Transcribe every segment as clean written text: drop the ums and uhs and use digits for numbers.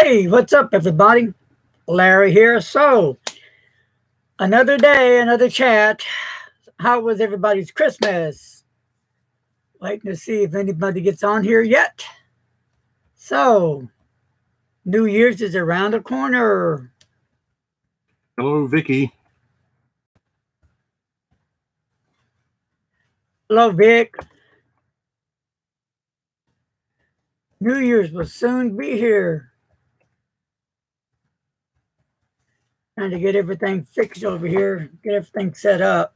Hey, what's up, everybody? Larry here. So, another day, another chat. How was everybody's Christmas? Waiting to see if anybody gets on here yet. So, New Year's is around the corner. Hello, Vicky. Hello, Vic. New Year's will soon be here. Trying to get everything fixed over here, get everything set up.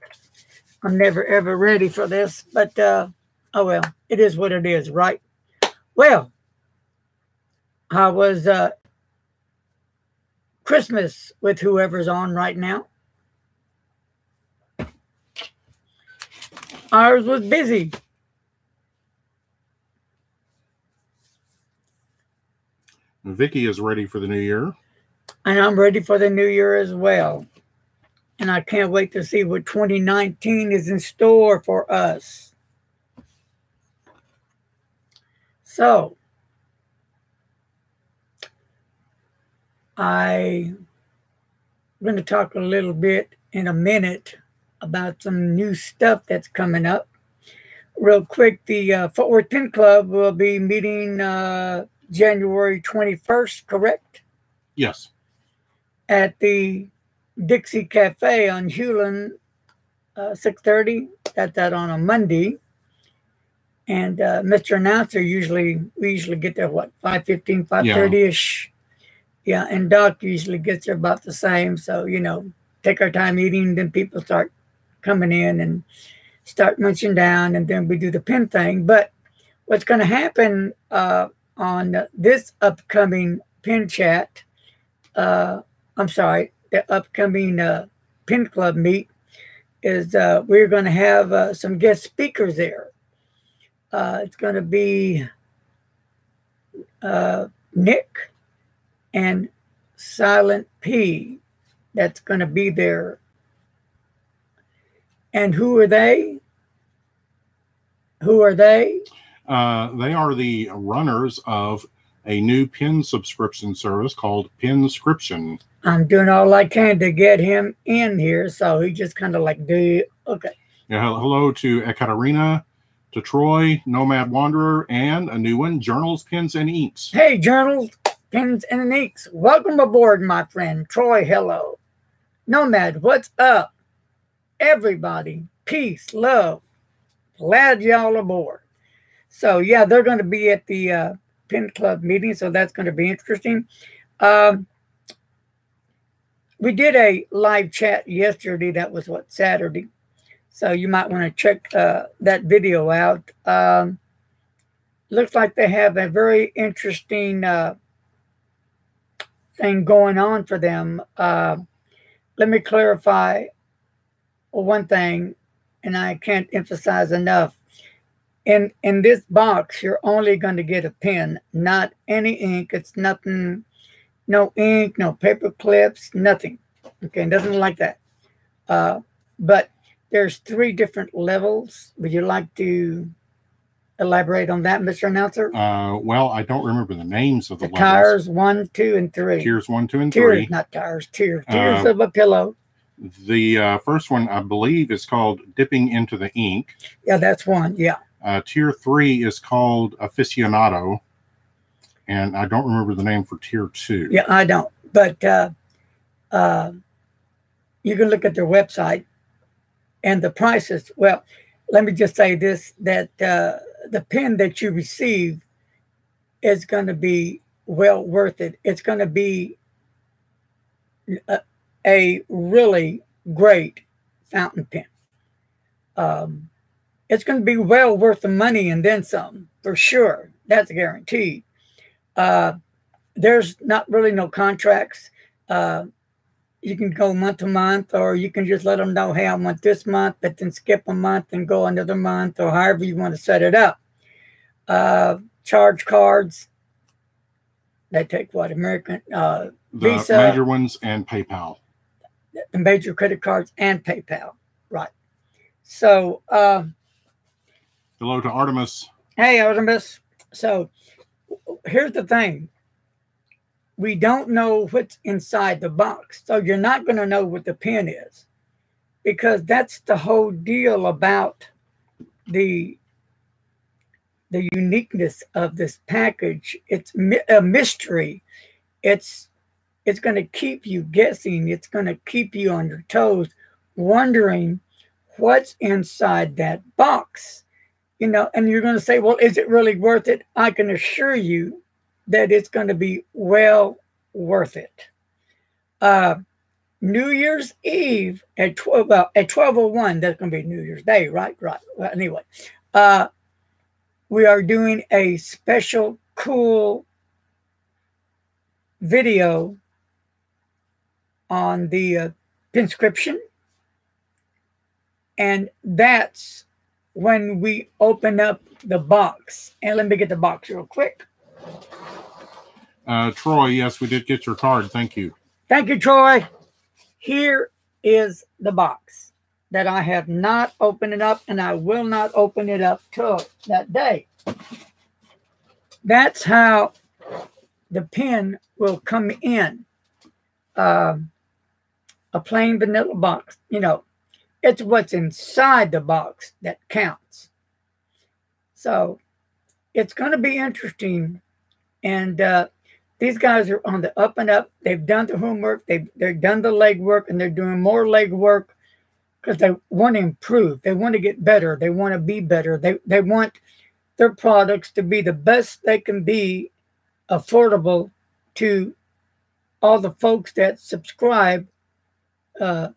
I'm never, ever ready for this, but, oh well, it is what it is, right? Well, how was Christmas with whoever's on right now? Ours was busy. Vicky is ready for the new year. And I'm ready for the new year as well. And I can't wait to see what 2019 is in store for us. So, I'm going to talk a little bit in a minute about some new stuff that's coming up. Real quick, the Fort Worth Pen Club will be meeting January 21st, correct? Yes. At the Dixie Cafe on Hewlin, 6:30. That's out on a Monday. And Mr. Announcer we usually get there, what, 5:15, 5:30-ish? Yeah, and Doc usually gets there about the same. So, you know, take our time eating, then people start coming in and start munching down, and then we do the pen thing. But what's going to happen on this upcoming pen chat, the upcoming Pen Club meet is we're going to have some guest speakers there. It's going to be Nick and Silent P that's going to be there. And who are they? Who are they? They are the runners of a new pen subscription service called Penscription. I'm doing all I can to get him in here, so he just kind of like, okay. Yeah, hello to Ekaterina, to Troy, Nomad Wanderer, and a new one, Journals, Pens, and Inks. Hey, Journals, Pens, and Inks. Welcome aboard, my friend. Troy, hello. Nomad, what's up? Everybody, peace, love. Glad y'all aboard. So, yeah, they're going to be at the Pen Club meeting, so that's going to be interesting. We did a live chat yesterday. That was, what, Saturday? So you might want to check that video out. Looks like they have a very interesting thing going on for them. Let me clarify one thing, and I can't emphasize enough. In this box, you're only going to get a pen, not any ink. It's nothing, no ink, no paper clips, nothing. Okay, nothing like that. But there's 3 different levels. Would you like to elaborate on that, Mr. Announcer? Well, I don't remember the names of the levels. Tires 1, 2, and 3. Tiers 1, 2, and 3. Tiers, not tires. Tiers. Tiers of a pillow. The first one, I believe, is called Dipping into the Ink. Yeah, that's one. Yeah. Tier 3 is called Aficionado, and I don't remember the name for Tier 2. Yeah, I don't. But you can look at their website and the prices. Well, let me just say this, that the pen that you receive is going to be well worth it. It's going to be a really great fountain pen. It's going to be well worth the money and then some, for sure. That's guaranteed. There's not really no contracts. You can go month to month, or you can just let them know, hey, I want this month, but then skip a month and go another month, or however you want to set it up. Charge cards, they take what, American Visa, major ones, and PayPal. The major credit cards and PayPal, right? So, hello to Artemis. Hey, Artemis. So, here's the thing. we don't know what's inside the box. So you're not going to know what the pen is, because that's the whole deal about the uniqueness of this package. It's a mystery. It's going to keep you guessing. It's going to keep you on your toes, wondering what's inside that box. You know, and you're going to say, well, is it really worth it? I can assure you that it's going to be well worth it. New Year's Eve at 12:01, that's going to be New Year's Day, right? Right. Well, anyway, we are doing a special cool video on the Penscription, and that's when we open up the box. And let me get the box real quick. Troy, yes, we did get your card. Thank you. Thank you, Troy. Here is the box that I have not opened it up, and I will not open it up till that day. That's how the pen will come in. A plain vanilla box. You know, it's what's inside the box that counts. So it's going to be interesting. And these guys are on the up and up. They've done the homework. They've done the legwork, and they're doing more legwork because they want to improve. They want to get better. They want to be better. They want their products to be the best they can be, affordable to all the folks that subscribe to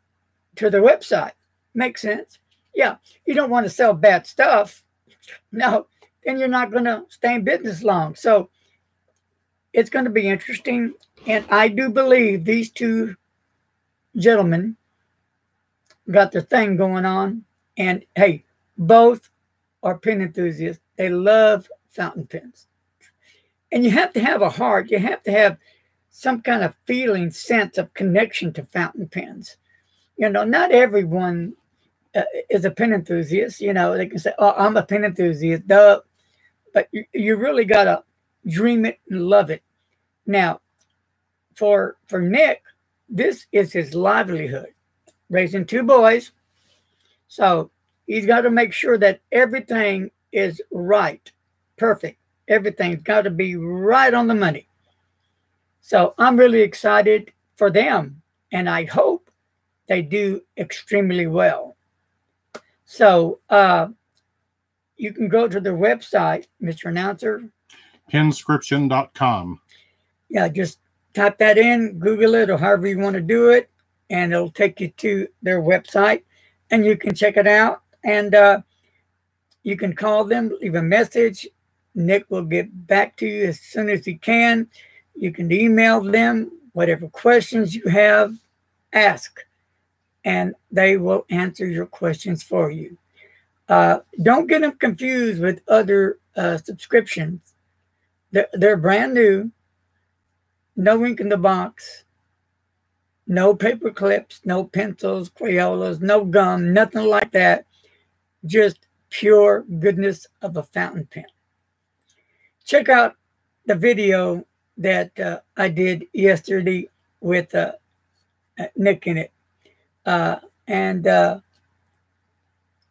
their website. Makes sense? Yeah. You don't want to sell bad stuff. No, then you're not going to stay in business long. So it's going to be interesting. And I do believe these two gentlemen got their thing going on. And hey, both are pen enthusiasts. They love fountain pens. And you have to have a heart. You have to have some kind of feeling, sense of connection to fountain pens. You know, not everyone is a pen enthusiast. You know, they can say, oh, I'm a pen enthusiast, duh. But you really got to dream it and love it. Now, for Nick, this is his livelihood, raising two boys. So he's got to make sure that everything is right, perfect. Everything's got to be right on the money. So I'm really excited for them, and I hope they do extremely well. So you can go to their website, Mr. Announcer. Penscription.com. Yeah, just type that in, Google it, or however you want to do it, and it'll take you to their website, and you can check it out. And you can call them, leave a message. Nick will get back to you as soon as he can. You can email them, whatever questions you have, ask, and they will answer your questions for you. Don't get them confused with other subscriptions. They're brand new, no ink in the box, no paper clips, no pencils, Crayolas, no gum, nothing like that. Just pure goodness of a fountain pen. Check out the video that I did yesterday with Nick in it. And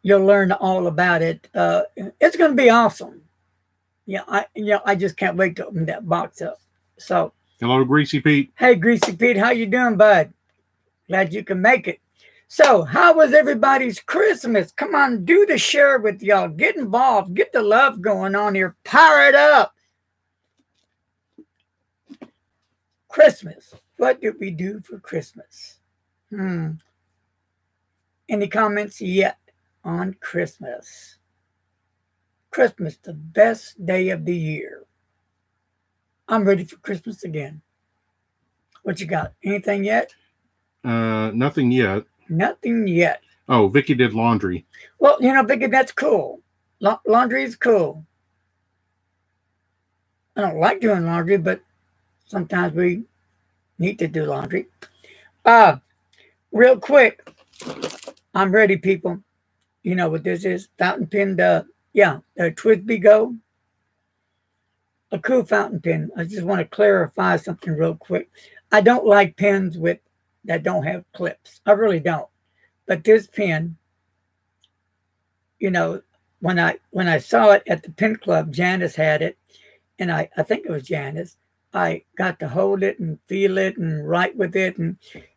you'll learn all about it. It's going to be awesome. Yeah, I just can't wait to open that box up. So, hello, Greasy Pete. Hey, Greasy Pete, how you doing, bud? Glad you can make it. So, how was everybody's Christmas? Come on, do the share with y'all. Get involved. Get the love going on here. Power it up. Christmas. What did we do for Christmas? Any comments yet on Christmas? Christmas, the best day of the year. I'm ready for Christmas again. What you got? Anything yet? Nothing yet. Nothing yet. Oh, Vicky did laundry. Well, you know, Vicky, that's cool. Laundry is cool. I don't like doing laundry, but sometimes we need to do laundry. Real quick, I'm ready, people. You know what this is? Fountain pen, the Twisby Go. a cool fountain pen. I just want to clarify something real quick. I don't like pens that don't have clips. I really don't. But this pen, you know, when I saw it at the pen club, Janice had it, and I think it was Janice. I got to hold it and feel it and write with it, and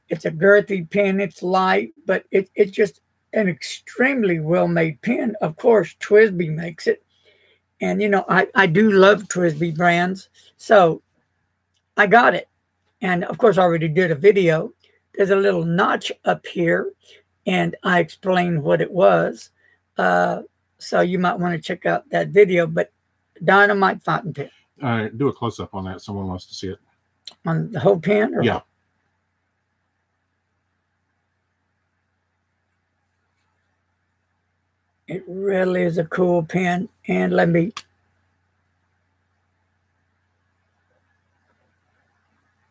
it's a girthy pen. It's light, but it's just an extremely well-made pen. Of course, TWSBI makes it, and you know I do love TWSBI brands, so I got it. And of course, I already did a video. There's a little notch up here, and I explained what it was. So you might want to check out that video. But dynamite fountain pen. Do a close-up on that. Someone wants to see it. On the whole pen? Or yeah. It really is a cool pen. And let me...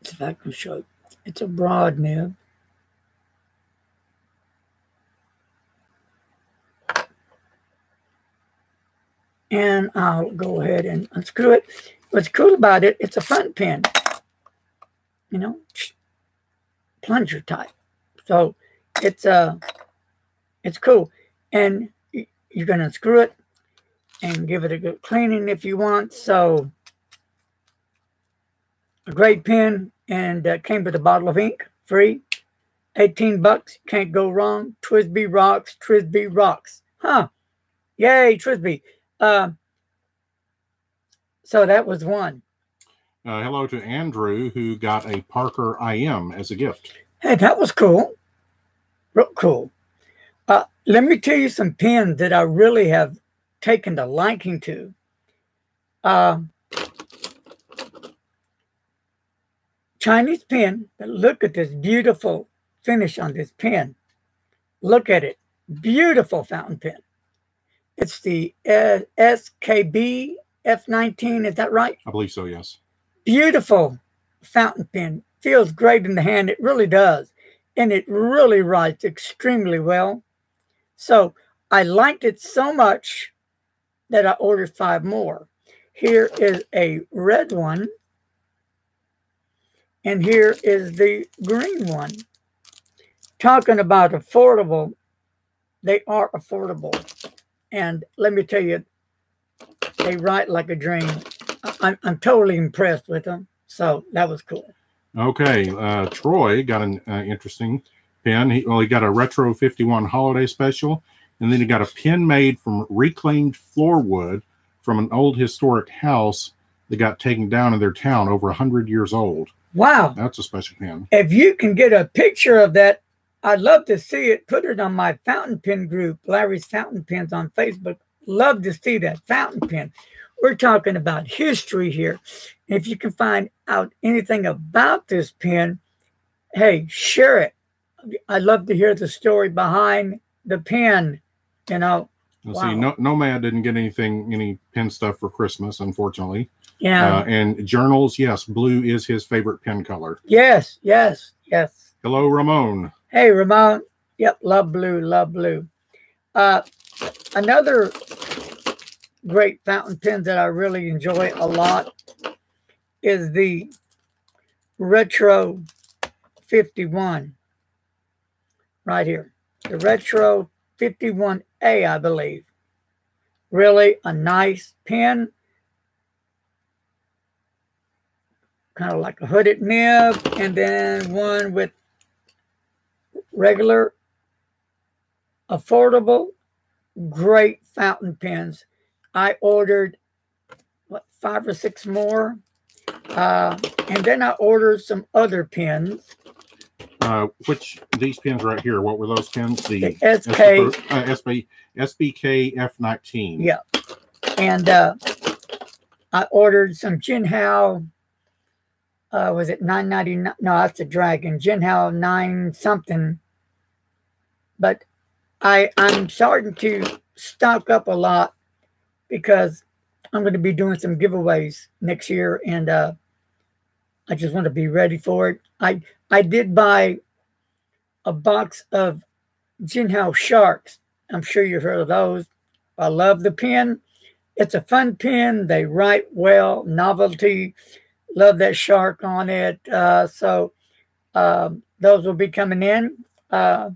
if I can show you. It's a broad nib. And I'll go ahead and unscrew it. What's cool about it, it's a fountain pen. You know, plunger type. So it's cool. And you're going to unscrew it and give it a good cleaning if you want. So a great pen, and came with a bottle of ink, free. 18 bucks, can't go wrong. TWSBI rocks, TWSBI rocks. Huh. Yay, TWSBI. So that was one. Hello to Andrew, who got a Parker IM as a gift. Hey, that was cool. Real cool. Let me tell you some pens that I really have taken a liking to. Chinese pen, but look at this beautiful finish on this pen. Look at it. Beautiful fountain pen. It's the SKB F19, is that right? I believe so, yes. Beautiful fountain pen. Feels great in the hand. It really does. And it really writes extremely well. So I liked it so much that I ordered 5 more. Here is a red one. And here is the green one. Talking about affordable, they are affordable. And let me tell you, they write like a dream. I'm totally impressed with them. So that was cool. Okay. Troy got an interesting pen. He got a Retro 51 holiday special. And then he got a pen made from reclaimed floor wood from an old historic house that got taken down in their town, over 100 years old. Wow. That's a special pen. If you can get a picture of that, I'd love to see it. Put it on my fountain pen group, Larry's Fountain Pens on Facebook. Love to see that fountain pen. We're talking about history here. If you can find out anything about this pen, hey, share it. I'd love to hear the story behind the pen. You know, let's see. Nomad didn't get any pen stuff for Christmas, unfortunately. Yeah. And journals, yes, blue is his favorite pen color. Yes, yes, yes. Hello, Ramon. Hey, Ramon. Yep, love blue, love blue. Another great fountain pen that I really enjoy a lot is the Retro 51. Right here. The Retro 51A, I believe. Really a nice pen. Kind of like a hooded nib, and then one with regular, affordable, great fountain pens. I ordered, what, 5 or 6 more, and then I ordered some other pens. These pens right here, what were those pens? The SBK F19. Yeah, and I ordered some Jinhao. Was it $9.99? No, that's a Dragon. Jinhao 9 something. But I'm starting to stock up a lot because I'm going to be doing some giveaways next year, and I just want to be ready for it. I did buy a box of Jinhao Sharks. I'm sure you've heard of those. I love the pen. It's a fun pen. They write well. Novelty. Love that shark on it. So those will be coming in. What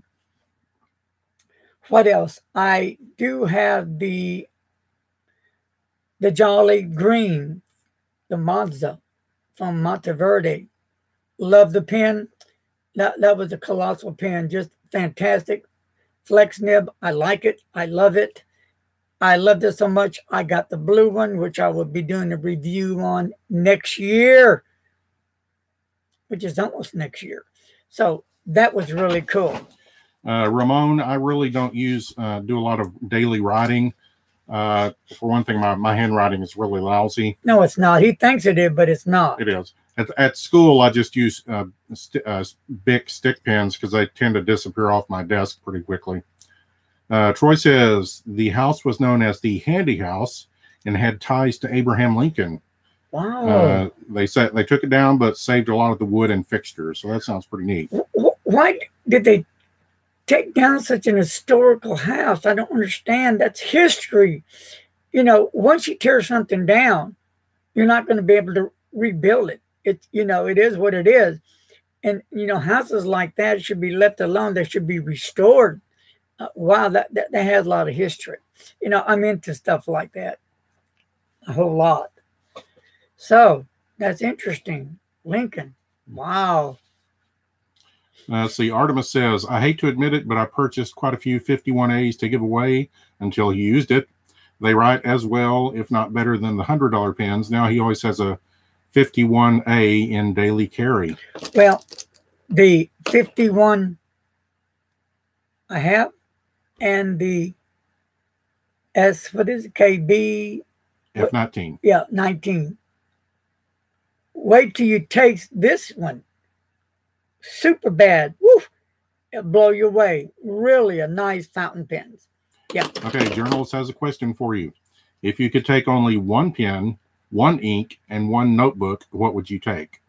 else? I do have the Jolly Green, the Monza from Monteverde. Love the pen. That was a colossal pen. Just fantastic. Flex nib. I like it. I love it. I loved it so much. I got the blue one, which I will be doing a review on next year, which is almost next year. So that was really cool. Ramon, I really don't do a lot of daily writing. For one thing, my handwriting is really lousy. No, it's not. He thinks it is, but it's not. It is. At school, I just use big stick pens because they tend to disappear off my desk pretty quickly. Troy says the house was known as the Handy House and had ties to Abraham Lincoln. Wow. They said they took it down, but saved a lot of the wood and fixtures. So that sounds pretty neat. Why did they take down such an historical house? I don't understand. That's history. You know, once you tear something down, you're not going to be able to rebuild it. It is what it is. And, houses like that should be left alone. They should be restored. Wow, that has a lot of history. I'm into stuff like that a whole lot. So that's interesting. Lincoln. Wow. See, Artemis says, I hate to admit it, but I purchased quite a few 51As to give away until he used it. They write as well, if not better than the $100 pens. Now he always has a 51A in daily carry. Well, the 51 I have, and the what is it, KB? F19. Yeah, 19. Wait till you taste this one. Super bad. Woo! It'll blow you away. Really a nice fountain pen. Yeah. Okay, Journalist has a question for you. If you could take only one pen, one ink, and one notebook, what would you take?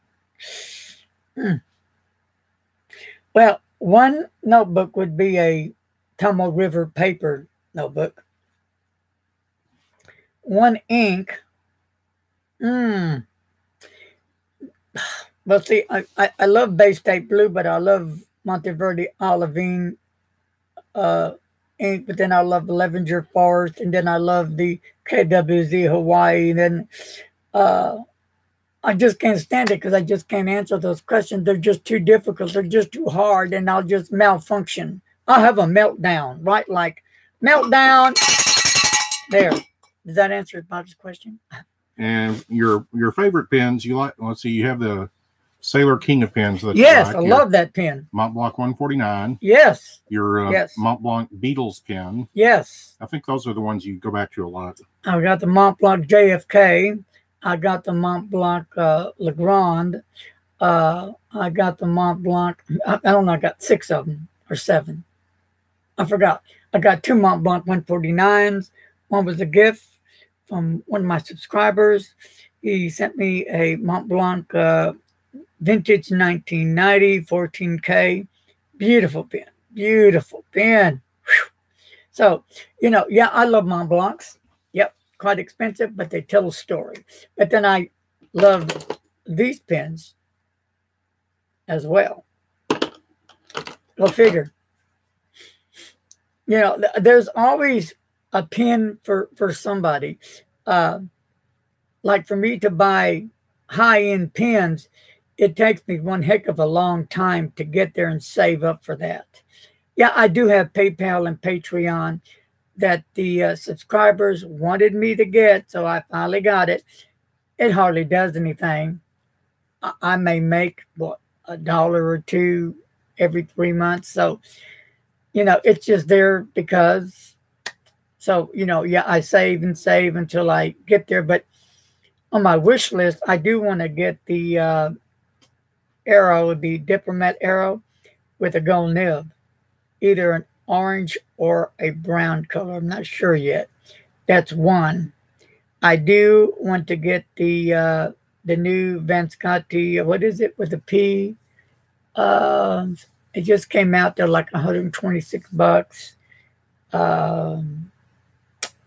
Well, one notebook would be a Tomo River paper notebook. One ink. Well, see, I love Bay State Blue, but I love Monteverde Olivine ink, but then I love Levenger Forest, and then I love the KWZ Hawaii, and then I just can't stand it because I just can't answer those questions. They're just too difficult. They're just too hard, and I'll just malfunction. I'll have a meltdown, right? Like, meltdown. There. Does that answer Bob's question? And your favorite pens, you like, let's see, you have the Sailor King of pens. That yes, I love that pen. Mont Blanc 149. Yes. Your yes. Mont Blanc Beatles pen. Yes. I think those are the ones you go back to a lot. I got the Mont Blanc JFK. I got the Mont Blanc Legrand. I got the Mont Blanc. I don't know. I got 6 of them or 7. I forgot. I got 2 Mont Blanc 149s. One was a gift from one of my subscribers. He sent me a Mont Blanc vintage 1990 14K. Beautiful pen. Beautiful pen. Whew. So, yeah, I love Mont Blancs. Yep, quite expensive, but they tell a story. But then I love these pens as well. Go figure. There's always a pen for somebody. Like for me to buy high-end pens, it takes me one heck of a long time to get there and save up for that. Yeah, I do have PayPal and Patreon that the subscribers wanted me to get, so I finally got it. It hardly does anything. I may make, what, $1 or $2 every 3 months. So, it's just there because, so, yeah, I save and save until I get there. But on my wish list, I do want to get the arrow, the Diplomat arrow with a gold nib, either an orange or a brown color. I'm not sure yet. That's one. I do want to get the new Van Scotti, what is it, with a P? It just came out. They're like $126.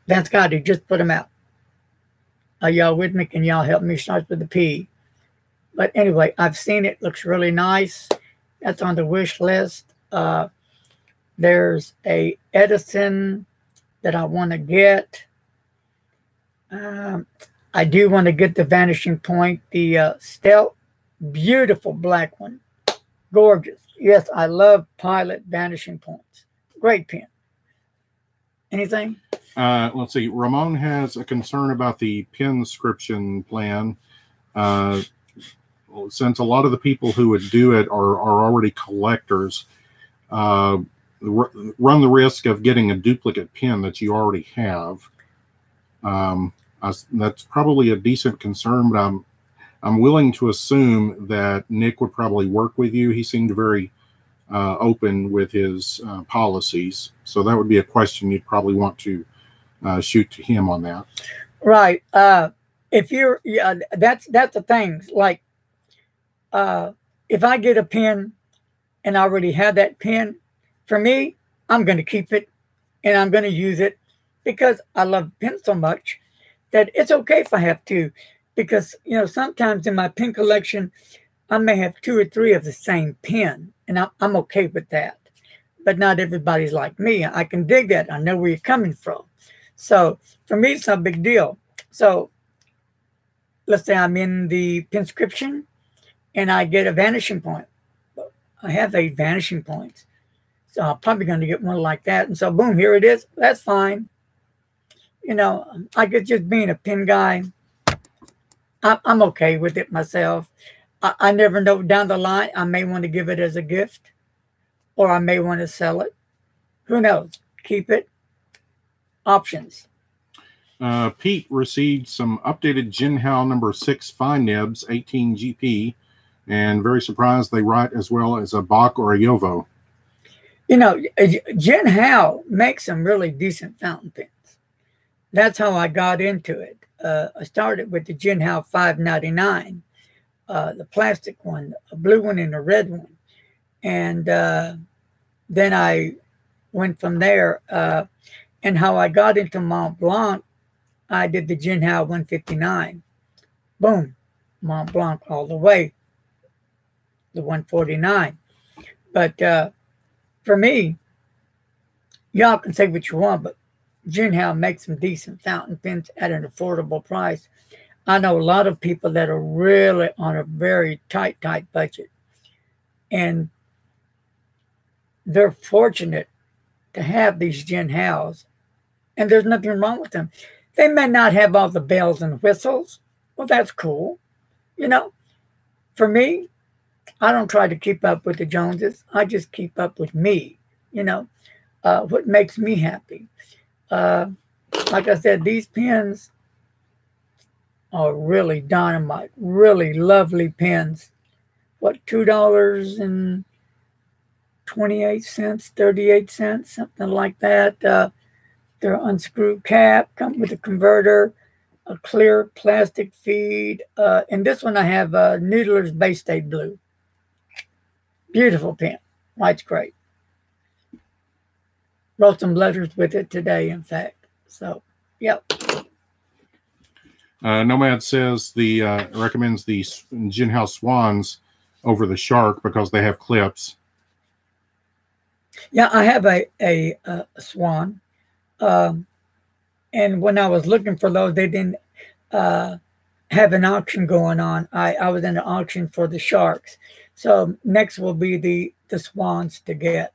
Van Scotti just put them out. Are y'all with me? Can y'all help me? Starts with the P. But anyway, I've seen it. Looks really nice. That's on the wish list. There's a Edison that I want to get. I do want to get the Vanishing Point, the Stealth. Beautiful black one. Gorgeous. Yes, I love Pilot Vanishing Points. Great pen. Anything? Let's see. Ramon has a concern about the Penscription plan. Since a lot of the people who would do it are already collectors, run the risk of getting a duplicate pen that you already have. That's probably a decent concern, but I'm willing to assume that Nick would probably work with you. He seemed very open with his policies, so that would be a question you'd probably want to shoot to him on that. Right. If you're, yeah, that's the thing. Like, if I get a pen and I already have that pen, for me, I'm going to keep it and I'm going to use it because I love pens so much that it's okay if I have two. Because, you know, sometimes in my pen collection, I may have 2 or 3 of the same pen, and I'm okay with that. But not everybody's like me. I can dig that. I know where you're coming from. So for me, it's not a big deal. So let's say I'm in the Penscription and I get a Vanishing Point. I have 8 Vanishing Points. So I'm probably going to get one like that. And so boom, here it is. That's fine. You know, I could just being a pen guy. I'm okay with it myself. I never know down the line, I may want to give it as a gift or I may want to sell it. Who knows? Keep it. Options. Pete received some updated Jinhao number 6 fine nibs, 18 GP, and very surprised they write as well as a Bach or a Yovo. You know, Jinhao makes some really decent fountain pens. That's how I got into it. I started with the Jinhao 599, the plastic one, a blue one and a red one. And then I went from there. And how I got into Mont Blanc, I did the Jinhao 159. Boom, Mont Blanc all the way, the 149. But for me, y'all can say what you want, but Jinhao makes some decent fountain pens at an affordable price. I know a lot of people that are really on a very tight budget. And they're fortunate to have these Jinhaos. And there's nothing wrong with them. They may not have all the bells and whistles. Well, that's cool. You know, for me, I don't try to keep up with the Joneses. I just keep up with me, you know, what makes me happy. Like I said, these pens are really dynamite, really lovely pens. What, $2.28, 38 cents, something like that. They're unscrewed cap, come with a converter, a clear plastic feed. And this one I have Noodler's Bay State Blue. Beautiful pen. Writes great. Wrote some letters with it today, in fact. So, yep. Nomad says recommends the Jinhao Swans over the Shark because they have clips. Yeah, I have a Swan. And when I was looking for those, they didn't have an auction going on. I was in an auction for the Sharks. So next will be the Swans to get.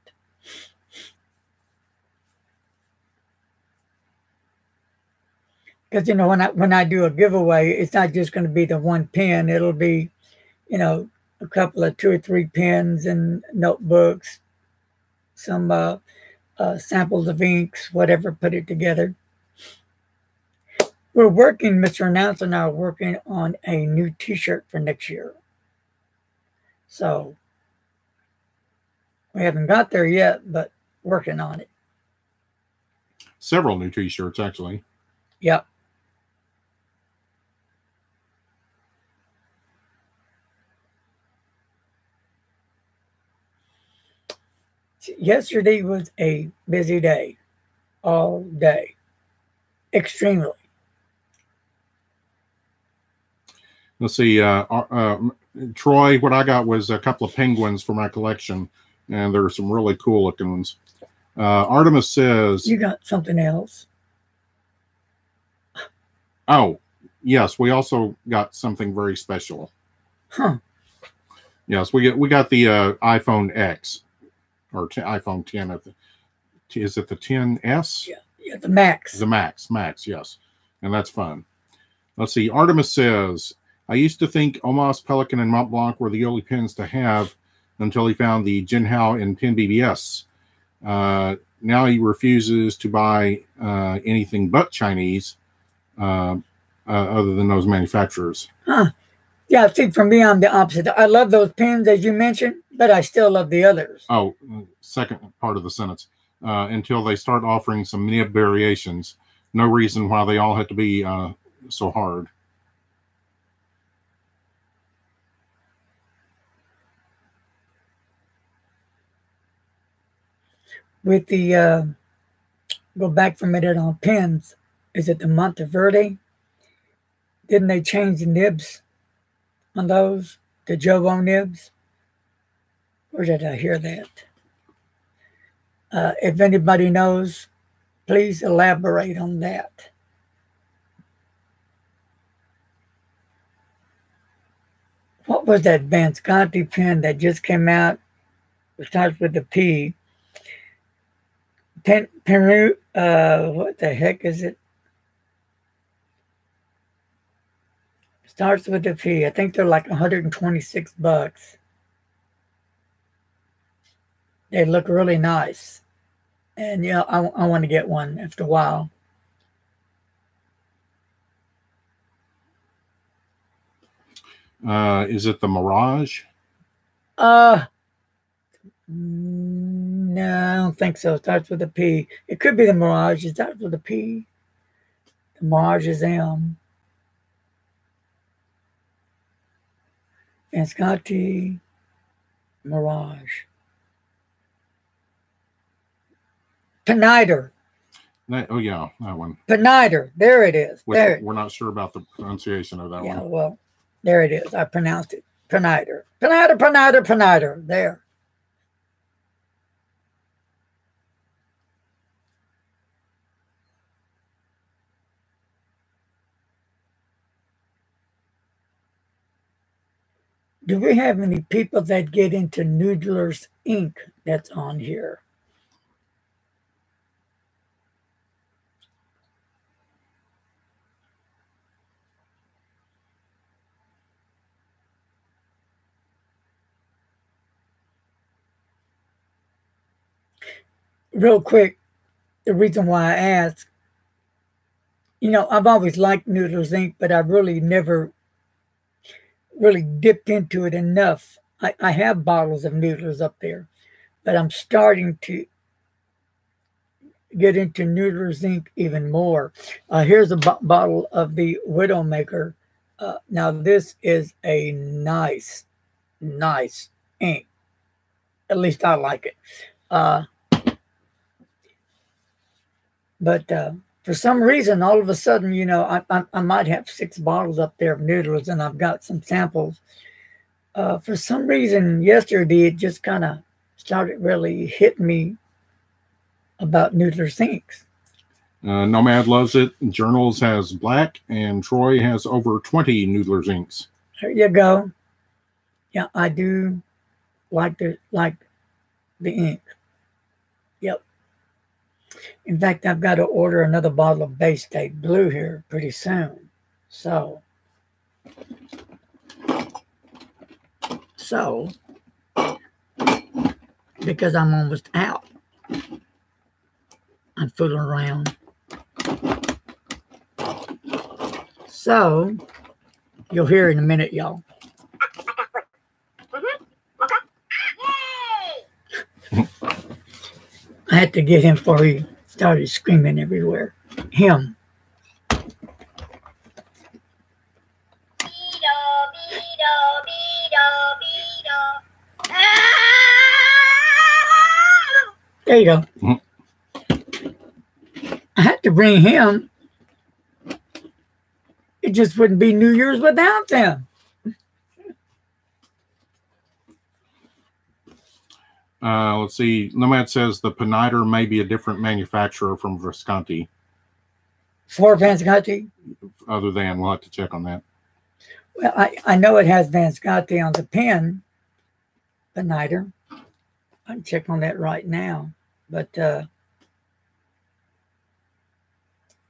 Because, you know, when I do a giveaway, it's not just going to be the one pen. It'll be, you know, a couple of 2 or 3 pens and notebooks, some samples of inks, whatever, put it together. We're working, Mr. Announcer and I are working on a new t-shirt for next year. So we haven't got there yet, but working on it. Several new t-shirts, actually. Yep. Yesterday was a busy day, all day, extremely. Let's see. Troy, what I got was a couple of penguins for my collection, and there are some really cool looking ones. Artemis says, you got something else. Oh, yes, we also got something very special. Huh. Yes, we got the iPhone X or iPhone 10. Is it the 10s? Yeah, the Max. The Max, yes, and that's fun. Let's see. Artemis says, I used to think Omas, Pelican, and Mont Blanc were the only pens to have until he found the Jinhao and Pen BBS. Now he refuses to buy anything but Chinese, other than those manufacturers. Huh. Yeah, see, for me, I'm the opposite. I love those pens, as you mentioned, but I still love the others. Oh, second part of the sentence. Until they start offering some nib variations. No reason why they all have to be so hard. With the, go back for a minute on pens, is it the Monteverde? Didn't they change the nibs on those? The Jobo nibs? Where did I hear that? If anybody knows, please elaborate on that. What was that Vansconti pen that just came out? It starts with the P. Peru, what the heck is it? Starts with the P. I think they're like 126 bucks. They look really nice. And yeah, I want to get one after a while. Is it the Mirage? No, I don't think so. It starts with a P. It could be the Mirage. It starts with a P. The Mirage is M. Vansconti Mirage. Peniter. Oh, yeah, that one. Peniter. There it is. We're not sure about the pronunciation of that one. Yeah, well, there it is. I pronounced it. Peniter. Peniter. There. Do we have any people that get into Noodler's ink that's on here? Real quick, the reason why I ask, I've always liked Noodler's ink, but I've really never really dipped into it enough. I have bottles of Noodlers up there, but I'm starting to get into Noodler's ink even more. Here's a bottle of the Widowmaker. Now this is a nice ink. At least I like it. But for some reason, all of a sudden, I might have 6 bottles up there of Noodlers, and I've got some samples. For some reason, yesterday, it just kind of started really hitting me about Noodler's inks. Nomad loves it. Journals has black, and Troy has over 20 Noodler's inks. There you go. Yeah, I do like the ink. Yep. In fact, I've got to order another bottle of Bay State Blue here pretty soon. So, because I'm almost out, I'm fooling around. So, you'll hear in a minute, y'all. I had to get him before he started screaming everywhere. Him. There you go. I had to bring him. It just wouldn't be New Year's without them. Let's see. Nomad says the Peniter may be a different manufacturer from Visconti. For Visconti? Other than, we'll have to check on that. Well, I know it has Visconti on the pen, Peniter. I can check on that right now. But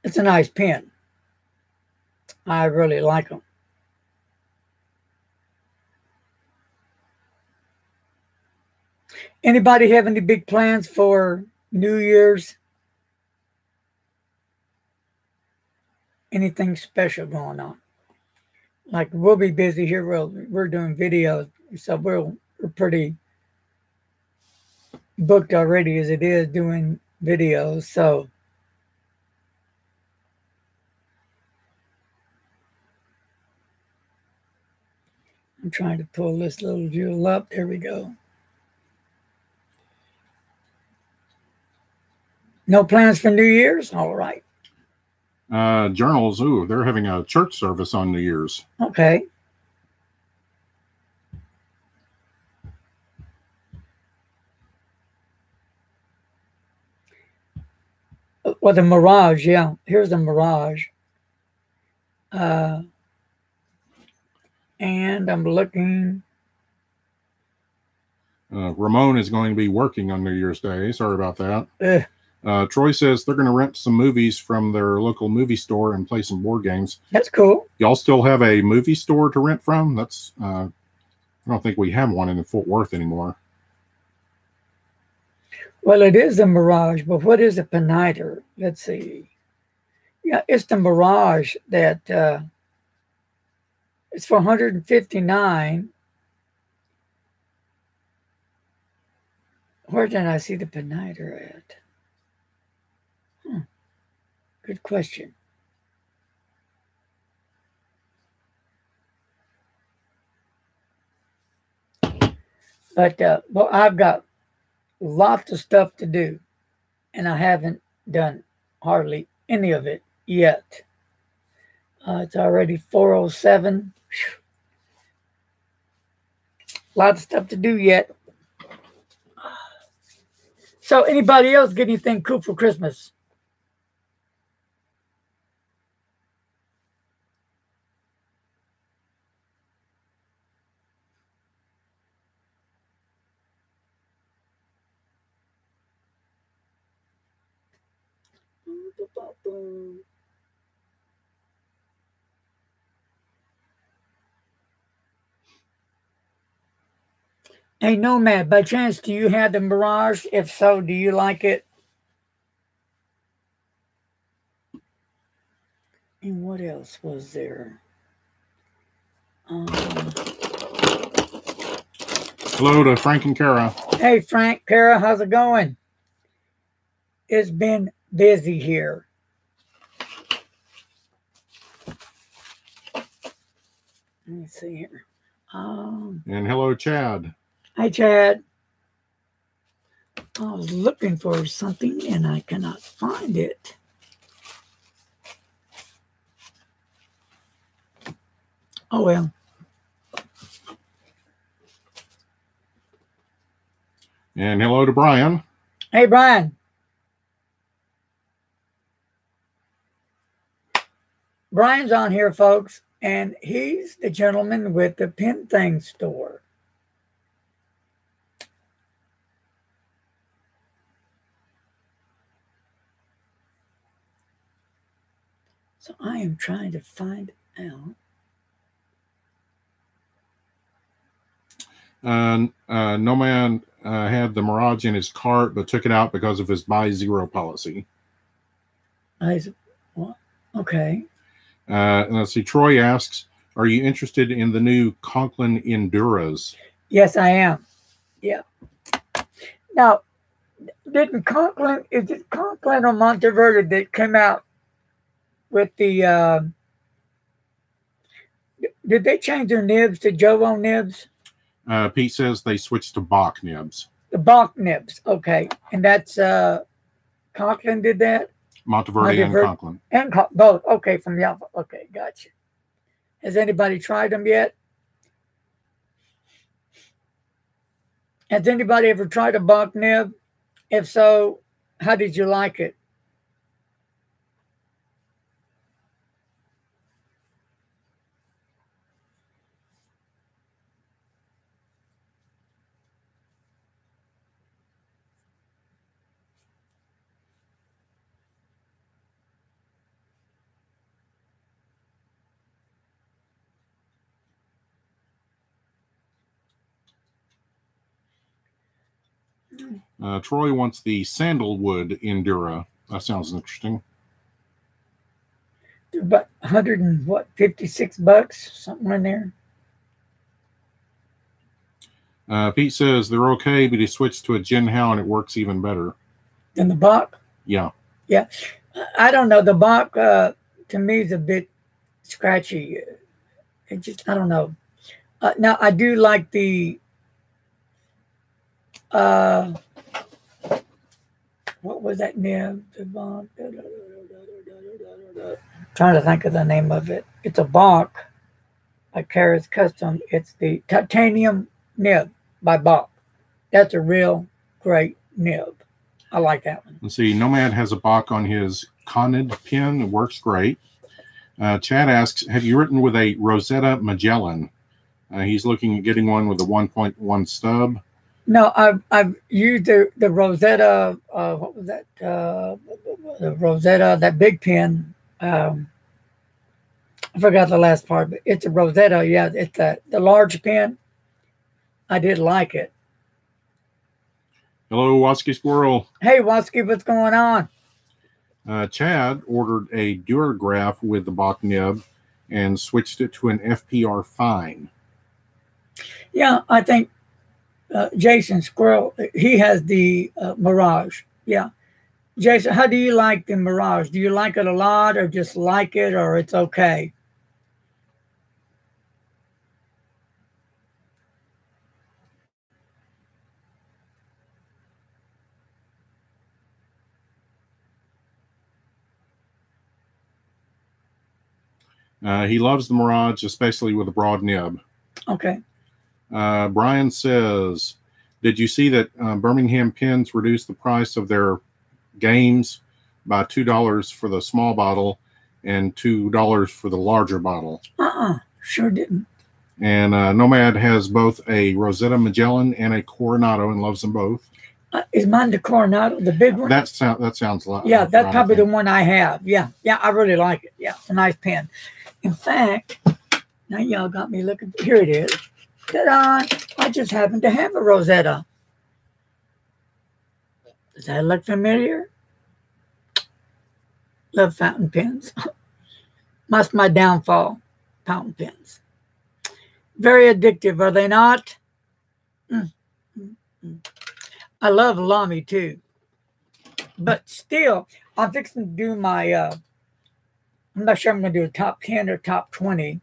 it's a nice pen. I really like them. Anybody have any big plans for New Year's? Anything special going on? Like, we'll be busy here. We're doing videos, so we're pretty booked already as it is doing videos. So I'm trying to pull this little jewel up. There we go. No plans for New Year's? All right. Journals, ooh, they're having a church service on New Year's. Okay. Well, the Mirage, yeah. Here's the Mirage. And I'm looking. Ramon is going to be working on New Year's Day. Sorry about that. Troy says they're going to rent some movies from their local movie store and play some board games. That's cool. Y'all still have a movie store to rent from? That's I don't think we have one in Fort Worth anymore. Well, it is a Mirage, but what is a Peniter? Let's see. Yeah, it's the Mirage that it's for $159. Where did I see the Peniter at? Good question. But well, I've got lots of stuff to do, and I haven't done hardly any of it yet. It's already 4:07. Lots of stuff to do yet. So, anybody else get anything cool for Christmas? Hey, Nomad, by chance, do you have the Mirage? If so, do you like it? And what else was there? Hello to Frank and Kara. Hey, Frank, Kara, how's it going? It's been busy here. Let me see here. And hello, Chad. Hi, Chad. I was looking for something and I cannot find it. Oh, well. And hello to Brian. Hey, Brian. Brian's on here, folks, and he's the gentleman with the Pen Thing store. So I am trying to find out. No man had the Mirage in his cart, but took it out because of his buy zero policy. Okay. And let's see. Troy asks, "Are you interested in the new Conklin Enduras?" Yes, I am. Yeah. Now, didn't Conklin? Is it Conklin or Monteverde that came out with the? Did they change their nibs to Jovo nibs? Pete says they switched to Bach nibs. The Bach nibs, okay, and that's Conklin did that. Monteverde and Conklin. And both, okay, from the Alpha. Okay, gotcha. Has anybody tried them yet? Has anybody ever tried a Bach nib? If so, how did you like it? Troy wants the sandalwood Endura. That sounds interesting. They're about 56 bucks, something in there. Pete says they're okay, but he switched to a Jinhao and it works even better. Than the Bach? Yeah. Yeah. I don't know. The Bach, to me, is a bit scratchy. It just, I don't know. Now, I do like the, what was that nib? Trying to think of the name of it. It's a Bach by Kara's Custom. It's the titanium nib by Bach. That's a real great nib. I like that one. Let's see. Nomad has a Bach on his Conid pen. It works great. Chad asks, have you written with a Rosetta Magellan? He's looking at getting one with a 1.1 stub. No, I've used the Rosetta. What was that? The Rosetta, that big pen. I forgot the last part, but it's a Rosetta. Yeah, it's the large pen. I did like it. Hello, Watsky Squirrel. Hey, Watsky, what's going on? Chad ordered a Durograph with the Bach nib and switched it to an FPR Fine. Yeah, I think Jason Squirrel, he has the Mirage. Yeah. Jason, how do you like the Mirage? Do you like it a lot or just like it or it's okay? He loves the Mirage, especially with a broad nib. Okay. Brian says, did you see that Birmingham Pens reduced the price of their games by $2 for the small bottle and $2 for the larger bottle? Sure didn't. And Nomad has both a Rosetta Magellan and a Coronado and loves them both. Is mine the Coronado, the big one? That sounds a lot. Yeah, that's probably the one I have. Yeah, I really like it. Yeah, it's a nice pen. In fact, now y'all got me looking. Here it is. Ta-da! I just happen to have a Rosetta. Does that look familiar? Love fountain pens. That's my downfall, fountain pens. Very addictive, are they not? I love Lamy too. But still, I'm fixing to do my, I'm not sure I'm going to do a top 10 or top 20.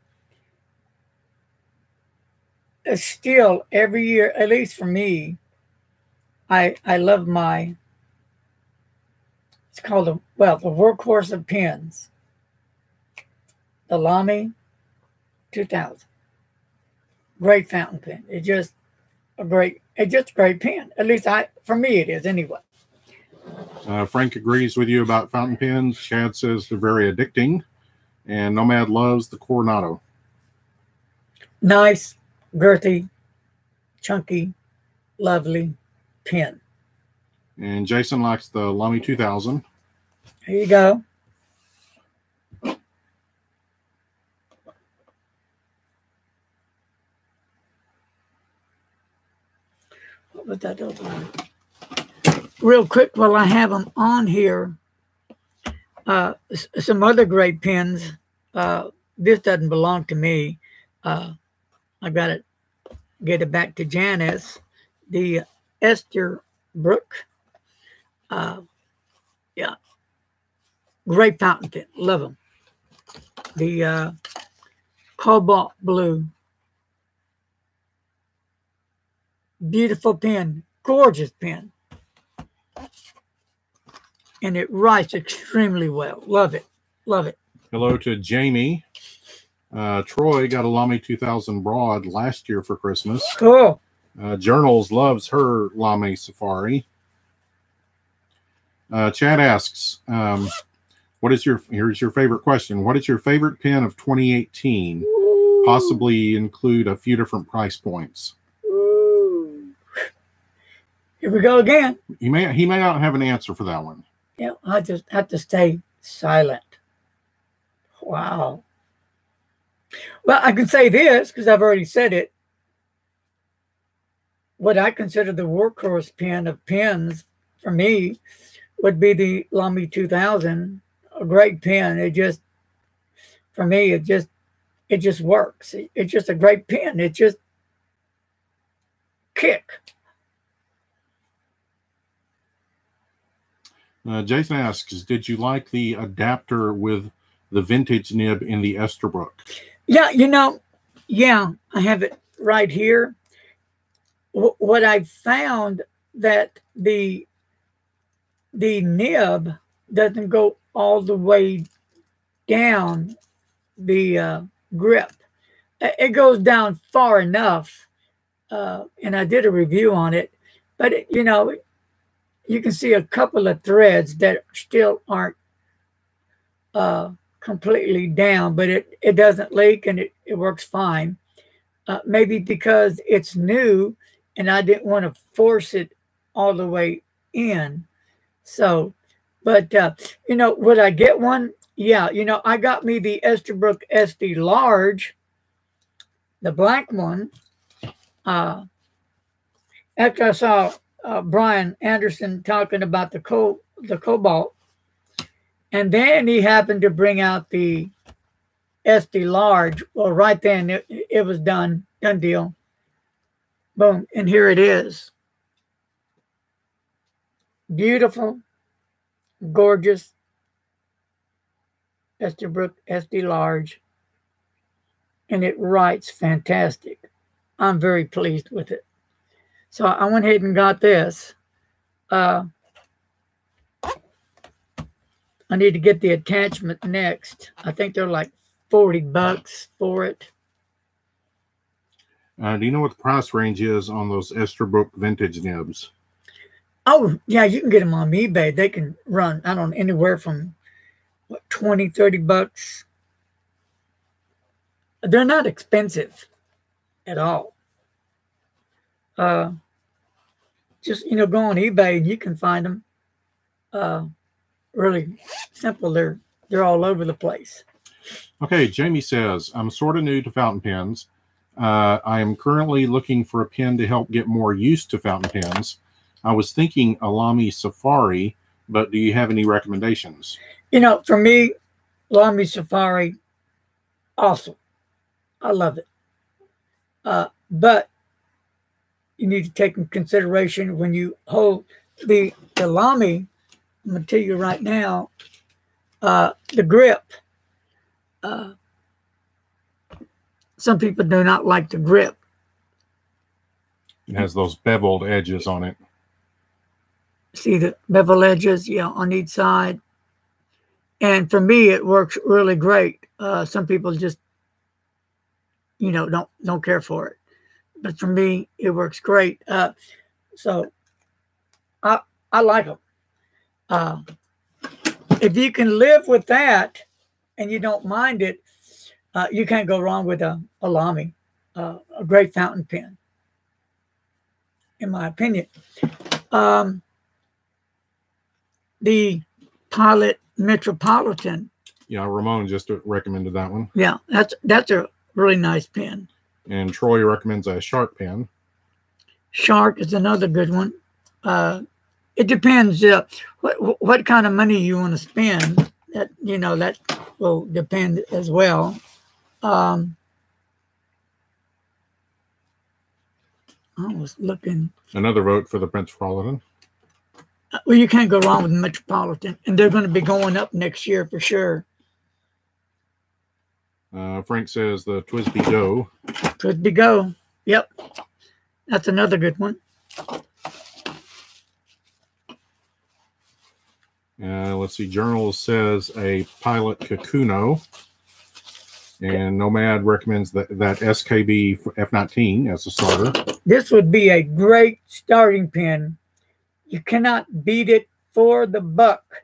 Still, every year, at least for me, I love my, it's called, the workhorse of pens. The Lamy 2000. Great fountain pen. It's just a great pen. At least for me it is anyway. Frank agrees with you about fountain pens. Chad says they're very addicting. And Nomad loves the Coronado. Nice, girthy, chunky, lovely pen. And Jason likes the Lamy 2000. There you go. What was that other one? Real quick, while I have them on here, some other great pens. This doesn't belong to me. I got to get it back to Janice. The Esther Brook. Yeah. Great fountain pen. Love them. The Cobalt Blue. Beautiful pen. Gorgeous pen. And it writes extremely well. Love it. Love it. Hello to Jamie. Troy got a Lamy 2000 broad last year for Christmas. Cool. Journals loves her Lamy Safari. Chad asks, here's your favorite question. What is your favorite pen of 2018? Ooh. Possibly include a few different price points. Ooh. Here we go again. He may not have an answer for that one. Yeah, I just have to stay silent. Wow. Well, I can say this because I've already said it. What I consider the workhorse pen of pens for me would be the Lamy 2000. A great pen. It just, for me, it just works. It's just a great pen. It just kick. Jason asks, did you like the adapter with the vintage nib in the Esterbrook? Yeah, yeah, I have it right here. What I found that the nib doesn't go all the way down the grip. It goes down far enough, and I did a review on it, but you can see a couple of threads that still aren't completely down, but it doesn't leak and it works fine. Maybe because it's new and I didn't want to force it all the way in. So, but, would I get one? Yeah, I got me the Esterbrook SD Large, the black one, after I saw Brian Anderson talking about the Cobalt. And then he happened to bring out the SD Large. Well, right then it was done deal. Boom, and here it is. Beautiful, gorgeous Esterbrook SD Large, and it writes fantastic. I'm very pleased with it. So I went ahead and got this. I need to get the attachment next. I think they're like $40 for it. Do you know what the price range is on those Esterbrook vintage nibs? Oh, yeah, you can get them on eBay. They can run, I don't know, anywhere from, what, $20, $30. They're not expensive at all. Just, go on eBay and you can find them. Really simple. They're all over the place. Okay, Jamie says, I'm sort of new to fountain pens. I am currently looking for a pen to help get more used to fountain pens. I was thinking a Lamy Safari, but do you have any recommendations? For me, Lamy Safari, awesome. I love it. But you need to take into consideration when you hold the Lamy, I'm going to tell you right now, the grip. Some people do not like the grip. It has those beveled edges on it. See the bevel edges? Yeah, on each side. And for me, it works really great. Some people just, don't care for it. But for me, it works great. So I like them. If you can live with that and you don't mind it, you can't go wrong with a Lamy, a great fountain pen, in my opinion. The Pilot Metropolitan. Yeah, Ramon just recommended that one. Yeah, that's a really nice pen. And Troy recommends a Shark pen. Shark is another good one. It depends what kind of money you want to spend. That that will depend as well. I was looking. Another vote for the Metropolitan. Well, you can't go wrong with the Metropolitan, and they're going to be going up next year for sure. Frank says the Twisby Go. Twisby Go. Yep. That's another good one. Let's see. Journal says a Pilot Kakuno. And Nomad recommends that SKB F19 as a starter. This would be a great starting pen. You cannot beat it for the buck.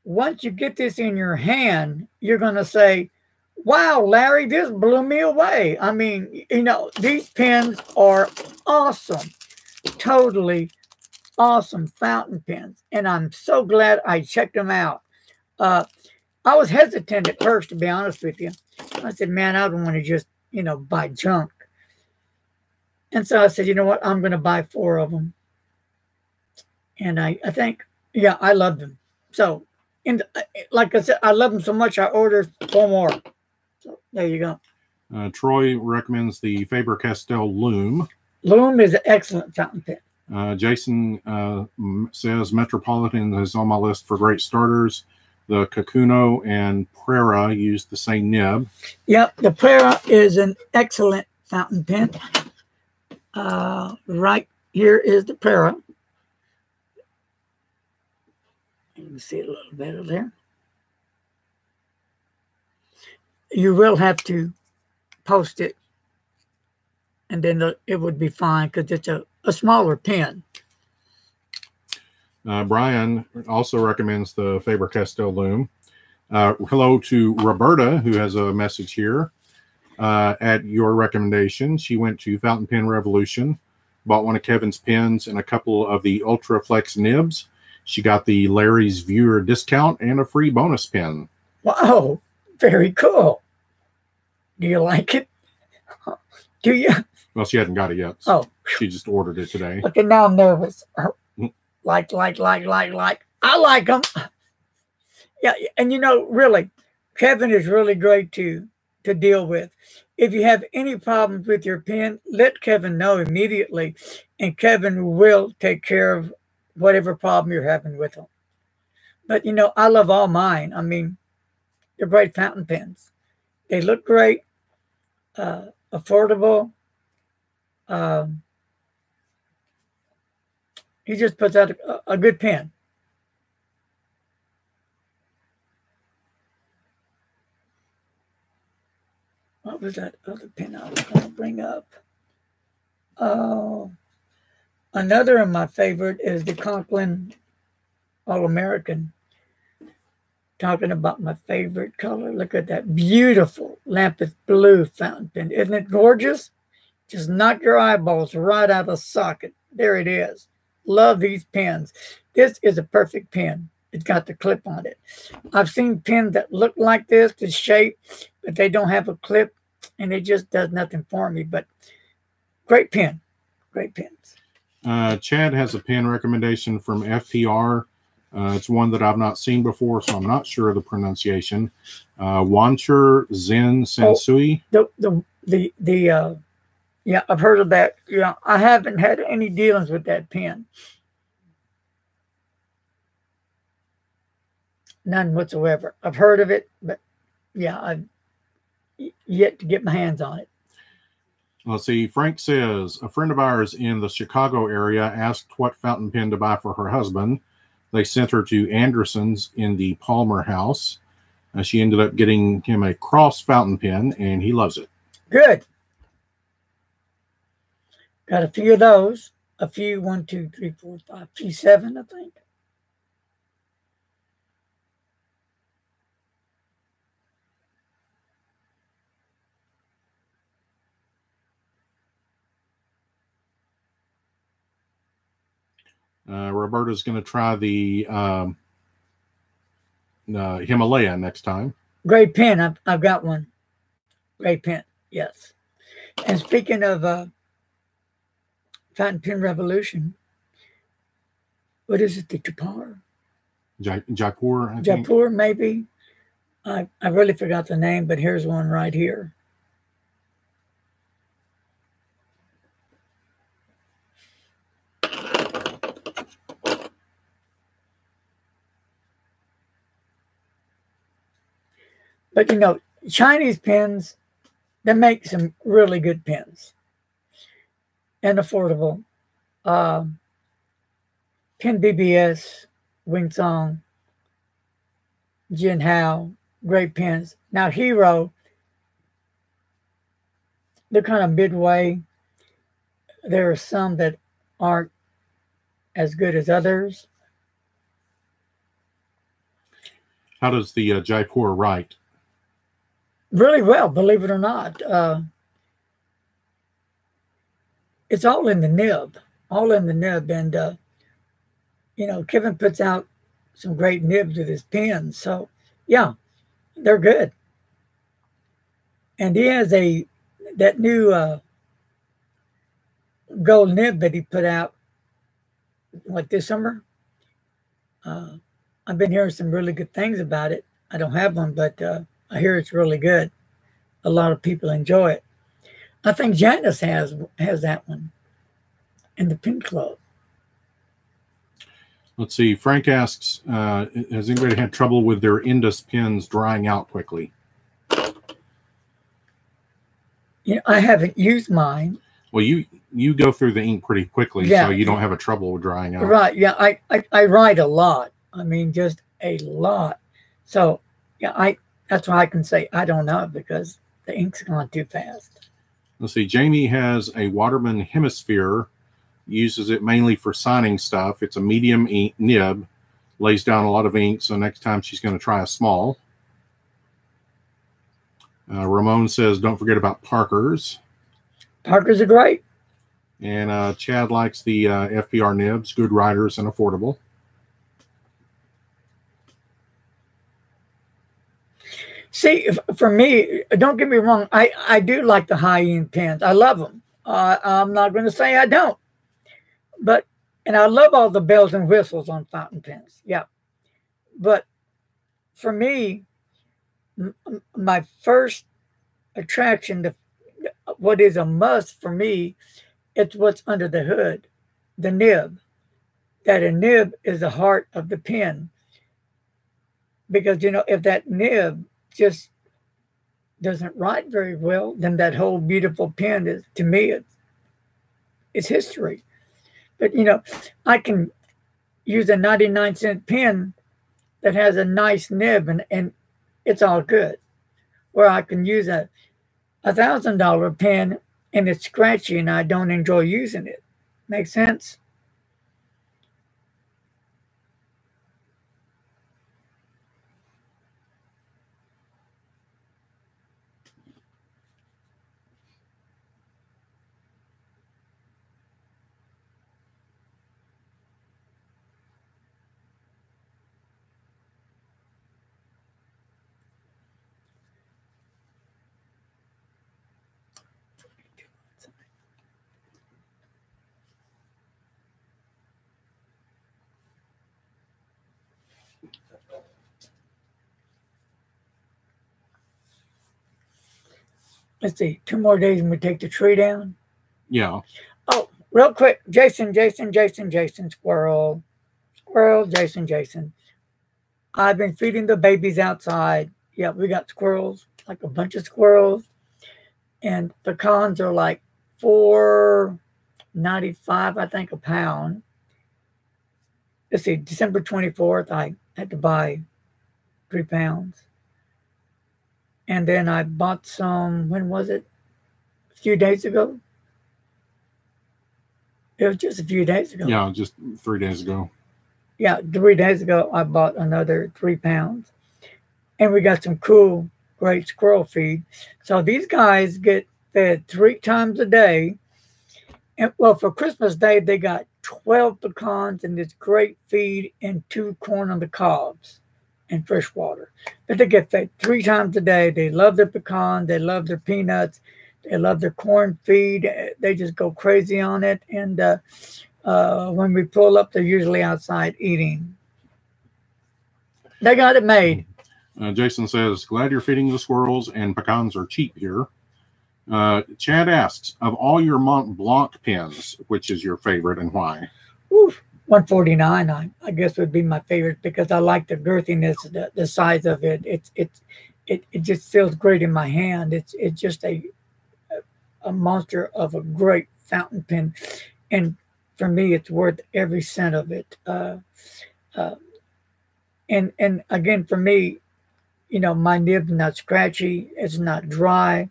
Once you get this in your hand, you're going to say, wow, Larry, this blew me away. I mean, you know, these pens are awesome. Totally awesome fountain pens. And I'm so glad I checked them out. I was hesitant at first, to be honest with you. I said, man, I don't want to just, you know, buy junk. And so I said, you know what? I'm going to buy 4 of them. And I think, yeah, I love them. So, like I said, I love them so much, I ordered 4 more. So there you go. Troy recommends the Faber-Castell Loom. Loom is an excellent fountain pen. Jason says Metropolitan is on my list for great starters. The Kakuno and Prera use the same nib. Yep, the Prera is an excellent fountain pen. Right here is the Prera. You can see it a little better there. You will have to post it, and then it would be fine because it's a smaller pen. Brian also recommends the Faber-Castell Loom. Hello to Roberta, who has a message here. At your recommendation, she went to Fountain Pen Revolution, bought one of Kevin's pens and a couple of the Ultra Flex nibs. She got the Larry's Viewer discount and a free bonus pen. Wow, very cool. Do you like it? Do you? Well, she hadn't got it yet. So she just ordered it today. Okay, now I'm nervous. Like. I like them. Yeah, and you know, really, Kevin is really great to deal with. If you have any problems with your pen, let Kevin know immediately, and Kevin will take care of whatever problem you're having with them. But, you know, I love all mine. I mean, they're great fountain pens. They look great, affordable. He just puts out a good pen. What was that other pen I was going to bring up? Oh, another of my favorite is the Conklin All-American. Talking about my favorite color. Look at that beautiful Lapis Blue fountain pen. Isn't it gorgeous? Just knock your eyeballs right out of the socket. There it is. Love these pens. This is a perfect pen. It's got the clip on it. I've seen pens that look like this, the shape, but they don't have a clip, and it just does nothing for me. But great pen. Great pens. Chad has a pen recommendation from FTR. It's one that I've not seen before, so I'm not sure of the pronunciation. Wancher Zen Sensui. Yeah, I've heard of that. Yeah, I haven't had any dealings with that pen. None whatsoever. I've heard of it, but yeah, I've yet to get my hands on it. Let's see. Frank says, a friend of ours in the Chicago area asked what fountain pen to buy for her husband. They sent her to Anderson's in the Palmer house. She ended up getting him a Cross fountain pen, and he loves it. Good. Got a few of those. A few, 1, 2, 3, 4, 5, 6, 7, I think. Roberta's going to try the Himalaya next time. Great pen. I've got one. Great pen. Yes. And speaking of Fountain Pen Revolution, what is it? The Jaipur? Jaipur, I think. Jaipur, maybe. I really forgot the name, but here's one right here. But, you know, Chinese pens, they make some really good pens and affordable. Pen BBS, Wing Song, Jin Hao, great pens. Now, Hero, they're kind of midway. There are some that aren't as good as others. How does the Jaipur write? Really well, believe it or not. It's all in the nib, and Kevin puts out some great nibs with his pens. So yeah, they're good. And he has that new gold nib that he put out this summer. I've been hearing some really good things about it. I don't have one, but I hear it's really good. A lot of people enjoy it. I think Janice has that one in the Pen Club. Let's see. Frank asks, has anybody had trouble with their Indus pens drying out quickly? I haven't used mine. Well, you go through the ink pretty quickly, so you don't have a trouble with drying out. Right, yeah. I write a lot. I mean, just a lot. So, yeah, that's why I can say I don't know, because the ink's gone too fast. Let's see. Jamie has a Waterman Hemisphere, uses it mainly for signing stuff. It's a medium ink nib, lays down a lot of ink, so next time she's going to try a small. Ramon says, don't forget about Parker's. Parker's are great. And Chad likes the FBR nibs, good writers and affordable. See, for me, don't get me wrong, I do like the high-end pens. I love them. I'm not going to say I don't. And I love all the bells and whistles on fountain pens. Yeah. But for me, my first attraction to what is a must for me, it's what's under the hood, the nib. That a nib is the heart of the pen. Because, if that nib just doesn't write very well, then that whole beautiful pen is, to me, it's history. But, I can use a 99-cent pen that has a nice nib and it's all good. Where I can use a $1,000 pen and it's scratchy and I don't enjoy using it. Make sense? Let's see, 2 more days and we take the tree down? Yeah. Oh, real quick, Jason, squirrel, Jason. I've been feeding the babies outside. Yeah, we got squirrels, like a bunch of squirrels. And pecans are like $4.95, I think, a pound. Let's see, December 24th, I had to buy 3 pounds. And then I bought some, when was it? A few days ago? It was just a few days ago. Yeah, just 3 days ago. Yeah, 3 days ago, I bought another 3 pounds. And we got some cool, great squirrel feed. So these guys get fed 3 times a day. And well, for Christmas Day, they got 12 pecans and this great feed and 2 corn on the cobs and fresh water. But they get fed 3 times a day. They love their pecan. They love their peanuts. They love their corn feed. They just go crazy on it. And when we pull up, they're usually outside eating. They got it made. Jason says, glad you're feeding the squirrels and pecans are cheap here. Chad asks, of all your Mont Blanc pens, which is your favorite and why? Oof. 149, I guess, would be my favorite because I like the girthiness, the size of it. It just feels great in my hand. It's just a monster of a great fountain pen, and for me, it's worth every cent of it. And again, for me, my nib's not scratchy. It's not dry.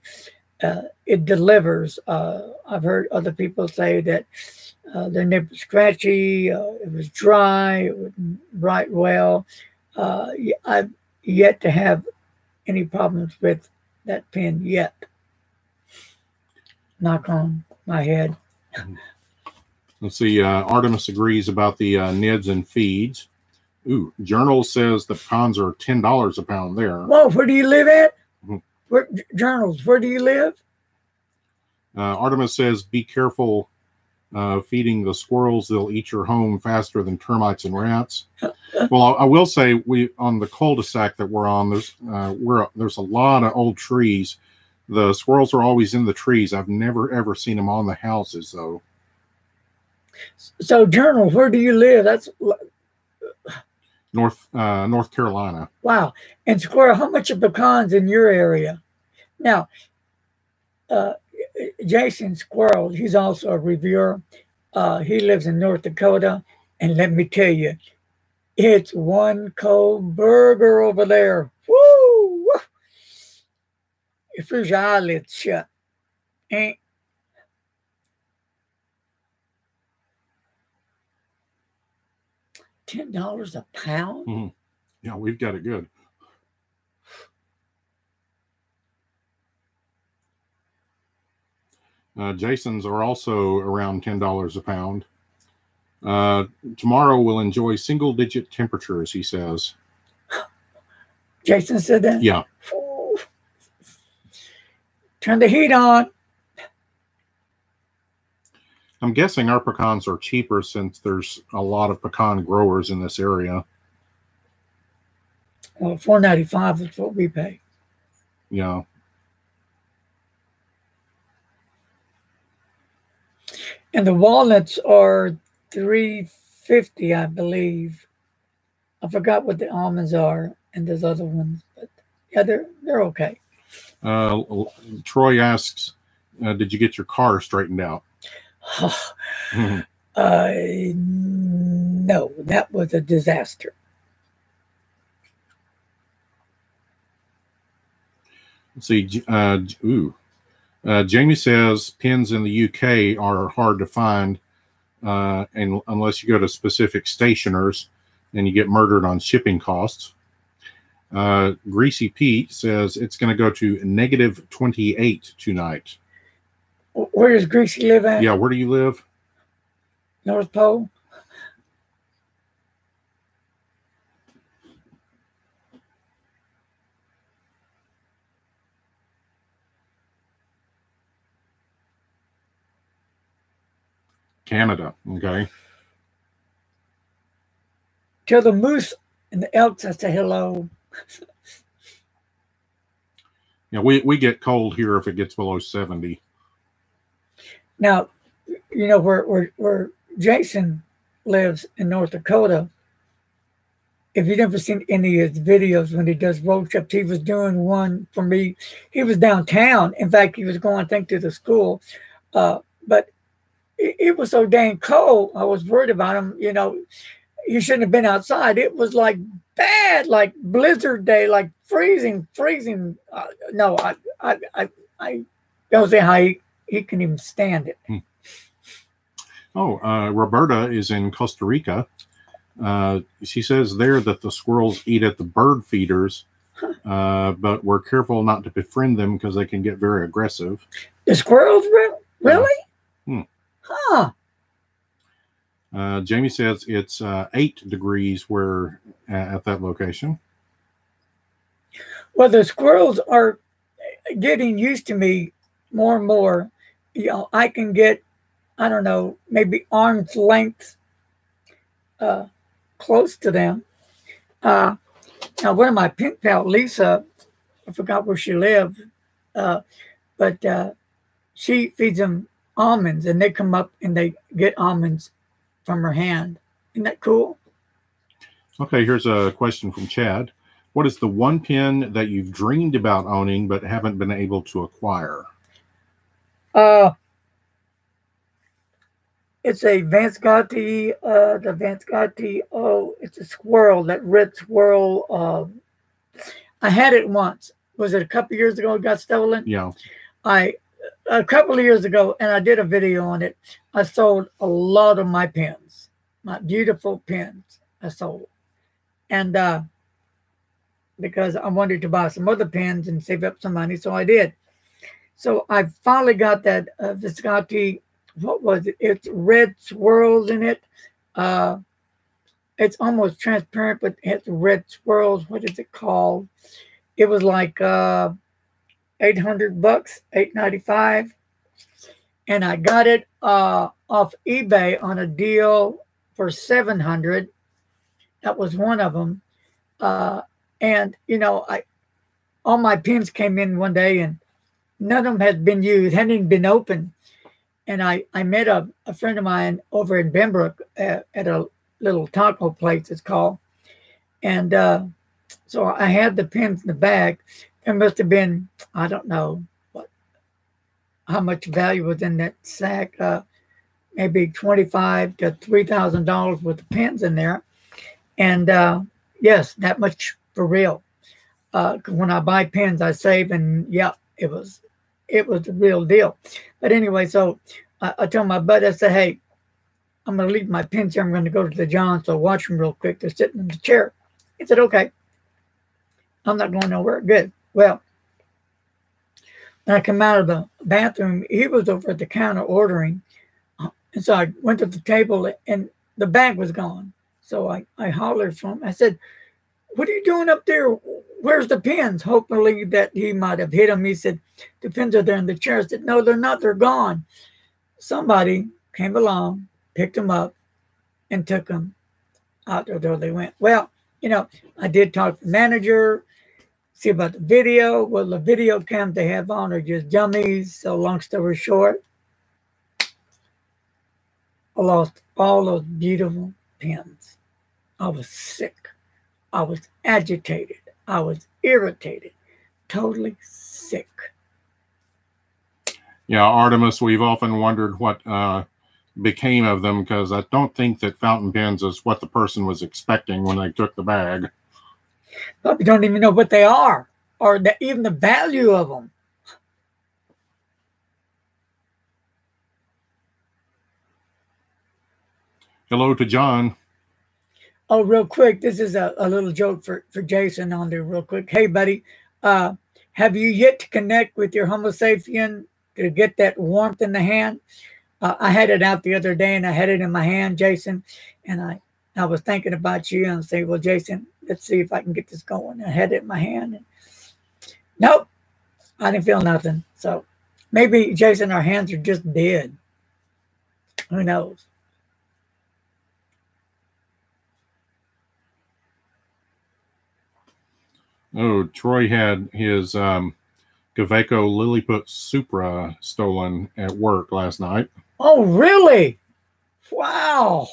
it delivers. I've heard other people say that their nip was scratchy, it was dry, it wouldn't write well. I've yet to have any problems with that pen yet. Knock on my head. Let's see. Artemis agrees about the nids and feeds. Ooh, Journal says the pecans are $10 a pound there. Whoa, where do you live at? Where, Journals, where do you live? Artemis says, be careful feeding the squirrels. They'll eat your home faster than termites and rats. Well, I will say, we on the cul-de-sac that we're on, there's a lot of old trees. The squirrels are always in the trees. I've never, ever seen them on the houses, though. So, Journal, where do you live? That's North Carolina. Wow. And Squirrel, how much are pecans in your area? Now, Jason Squirrel, he's also a reviewer. He lives in North Dakota. And let me tell you, it's one cold burger over there. Woo! If your eyelids shut, ain't. $10 a pound? Mm-hmm. Yeah, we've got it good. Jason's are also around $10 a pound. Tomorrow we'll enjoy single-digit temperatures, he says. Jason said that? Yeah. Ooh. Turn the heat on. I'm guessing our pecans are cheaper since there's a lot of pecan growers in this area. Well, $4.95 is what we pay. Yeah. And the walnuts are $3.50, I believe. I forgot what the almonds are, and there's other ones, but yeah, they're okay. Troy asks, "Did you get your car straightened out?" No, that was a disaster. Let's see. Jamie says pens in the UK are hard to find, and unless you go to specific stationers, and you get murdered on shipping costs. Greasy Pete says it's going to go to -28 tonight. Where does Greasy live at? Yeah, where do you live? North Pole. Canada. Okay. Tell the moose and the elks I say hello. Yeah, we get cold here if it gets below 70. Now, you know where Jason lives in North Dakota. If you've never seen any of his videos when he does road trips, he was doing one for me. He was downtown. In fact, he was going, I think, to the school. But it was so dang cold. I was worried about him. You know, he shouldn't have been outside. It was like bad, like blizzard day, like freezing. No, I don't see how he can even stand it. Oh, Roberta is in Costa Rica. She says there that the squirrels eat at the bird feeders, but we're careful not to befriend them because they can get very aggressive. The squirrels, really? Huh. Jamie says it's 8 degrees where at that location. Well, the squirrels are getting used to me more and more. You know, I can get, I don't know, maybe arm's length close to them. Now, one of my pen pal, Lisa, I forgot where she lived, but she feeds them almonds, and they come up and they get almonds from her hand. Isn't that cool? Okay, here's a question from Chad. What is the one pen that you've dreamed about owning but haven't been able to acquire? It's a Vance Gotti, the Vance Gotti, it's a squirrel, that red squirrel. I had it once. Was it a couple years ago it got stolen? Yeah. I a couple of years ago, and I did a video on it. I sold a lot of my pens, my beautiful pens. I sold, and because I wanted to buy some other pens and save up some money, so I did. So I finally got that Visconti. What was it? It's red swirls in it. It's almost transparent, but it has red swirls. What is it called? It was like $800, $895, and I got it off eBay on a deal for $700. That was one of them. And you know, all my pens came in one day, and none of them had been used, hadn't even been opened. And I met a friend of mine over in Benbrook at a little taco place, it's called. And so I had the pens in the bag. There must have been, I don't know how much value was in that sack, maybe $2,500 to $3,000 worth of pens in there. And yes, that much for real. When I buy pens, I save, and yeah, it was the real deal. But anyway, so I told my buddy, I said, hey, I'm going to leave my pens here. I'm going to go to the John, so watch them real quick. They're sitting in the chair. He said, okay. I'm not going nowhere. Good. Well, when I come out of the bathroom, he was over at the counter ordering. And so I went to the table, and the bag was gone. So I hollered for him. I said, what are you doing up there? Where's the pens? Hopefully that he might have hit him. He said, the pens are there in the chair. I said, no, they're not. They're gone. Somebody came along, picked them up, and took them out there. There they went. Well, you know, I did talk to the manager, see about the video. Well, the video cams they have on are just dummies. So long story short, I lost all those beautiful pens. I was sick. I was agitated. I was irritated. Totally sick. Yeah, Artemis, we've often wondered what became of them, because I don't think that fountain pens is what the person was expecting when they took the bag. But we don't even know what they are, or even the value of them. Hello to John. Oh, real quick, this is a little joke for Jason on there real quick. Hey, buddy, have you yet to connect with your Homo sapien to get that warmth in the hand? I had it out the other day, and I had it in my hand, Jason, and I was thinking about you, and I say, well, Jason, let's see if I can get this going. I had it in my hand, and nope, I didn't feel nothing. So maybe, Jason, our hands are just dead. Who knows? Oh, Troy had his Kaweco Lilliput Supra stolen at work last night. Oh, really? Wow.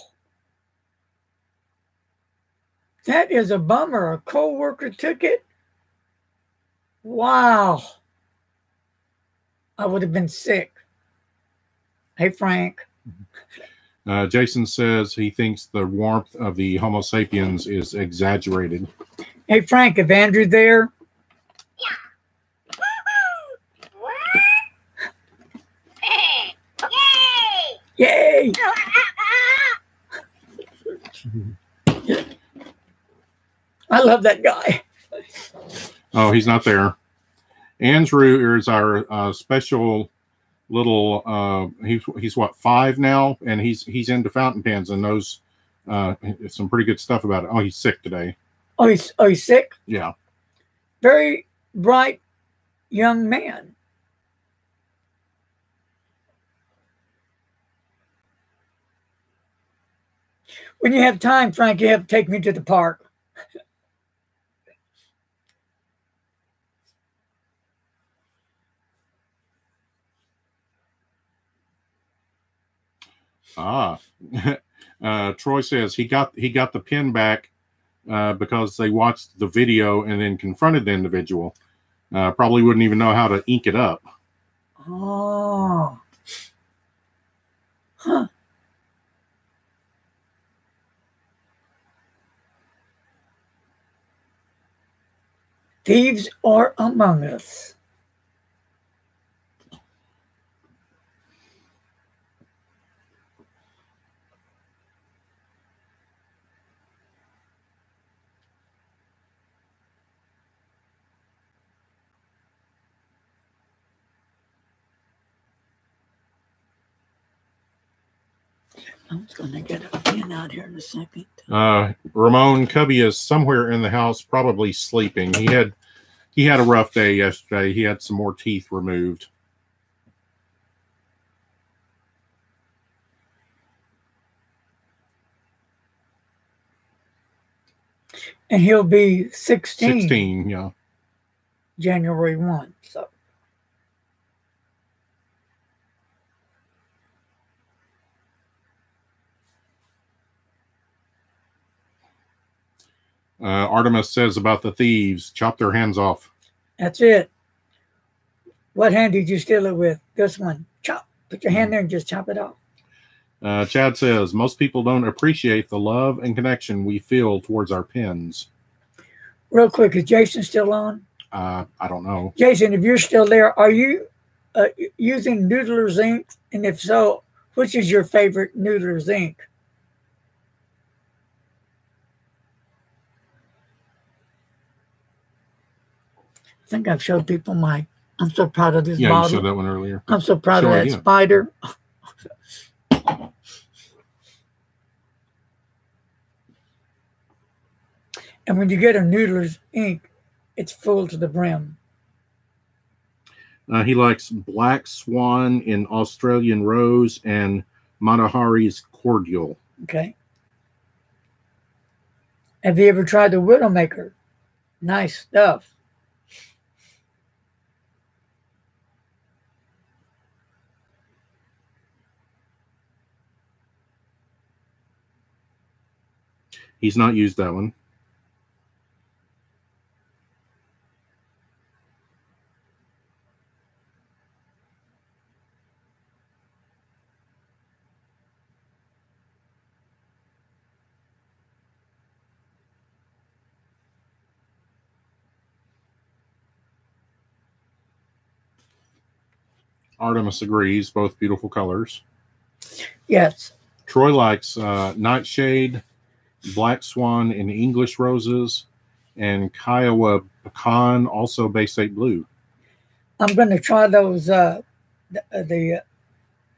That is a bummer. A co-worker took it? Wow. I would have been sick. Hey, Frank. Jason says he thinks the warmth of the Homo sapiens is exaggerated. Hey, Frank, if Andrew's there? Yay! I love that guy. Oh, he's not there. Andrew is our special little. He's what, 5 now, and he's into fountain pens and knows some pretty good stuff about it. Oh, he's sick today. Oh, he's sick? Yeah. Very bright young man. When you have time, Frank, you have to take me to the park. Troy says he got the pen back because they watched the video and then confronted the individual. Probably wouldn't even know how to ink it up. Oh. Huh. Thieves are among us. I was going to get a pen out here in a second. Ramon Cubby is somewhere in the house, probably sleeping. He had a rough day yesterday. He had some more teeth removed. And he'll be 16. 16, yeah. January 1. So. Artemis says about the thieves, chop their hands off. That's it. What hand did you steal it with? This one. Chop. Put your hand there and just chop it off. Chad says, most people don't appreciate the love and connection we feel towards our pens. Real quick, is Jason still on? I don't know. Jason, if you're still there, are you using Noodler's ink? And if so, which is your favorite Noodler's ink? I think I've showed people my, I'm so proud of this bottle. Yeah, you showed that one earlier. I'm so proud of that spider. And when you get a Noodler's ink, it's full to the brim. He likes Black Swan in Australian Rose and Matahari's Cordial. Okay. Have you ever tried the Widowmaker? Nice stuff. He's not used that one. Artemis agrees, both beautiful colors. Yes. Troy likes Nightshade, Black Swan in English Roses, and Kiowa Pecan, also Bay State Blue. I'm going to try those, is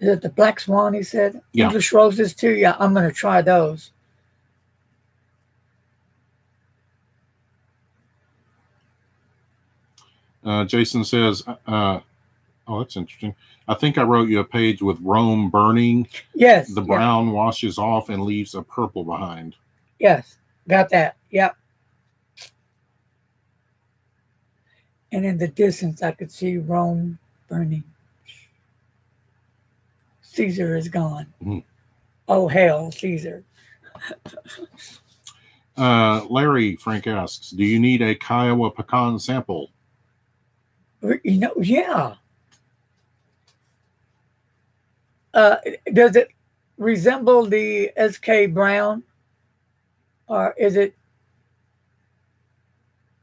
it the Black Swan, he said? Yeah. English Roses too? Yeah, I'm going to try those. Jason says, oh, that's interesting. I think I wrote you a page with Rome burning. Yes. The brown washes off and leaves a purple behind. Yes. Got that. Yep. And in the distance, I could see Rome burning. Caesar is gone. Mm-hmm. Oh, hell, Caesar. Larry Frank asks, do you need a Kiowa pecan sample? You know, yeah. Does it resemble the SK Brown, or is it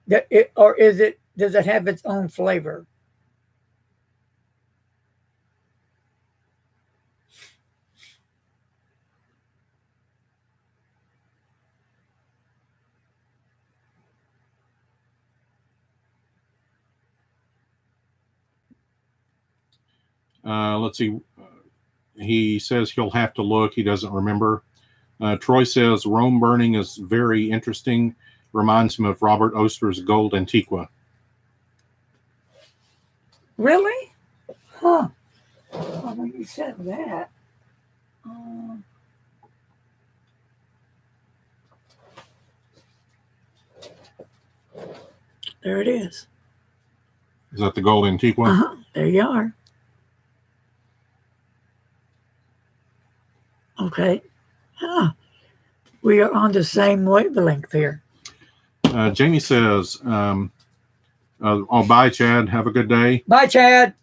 that it, or is it? Does it have its own flavor? Let's see. He says he'll have to look. He doesn't remember. Troy says Rome burning is very interesting. Reminds him of Robert Oster's Gold Antiqua. Really? Huh. Well, when you said that. There it is. Is that the Gold Antiqua? Uh-huh. There you are. Okay. Huh. We are on the same wavelength here. Jamie says, oh, bye, Chad. Have a good day. Bye, Chad.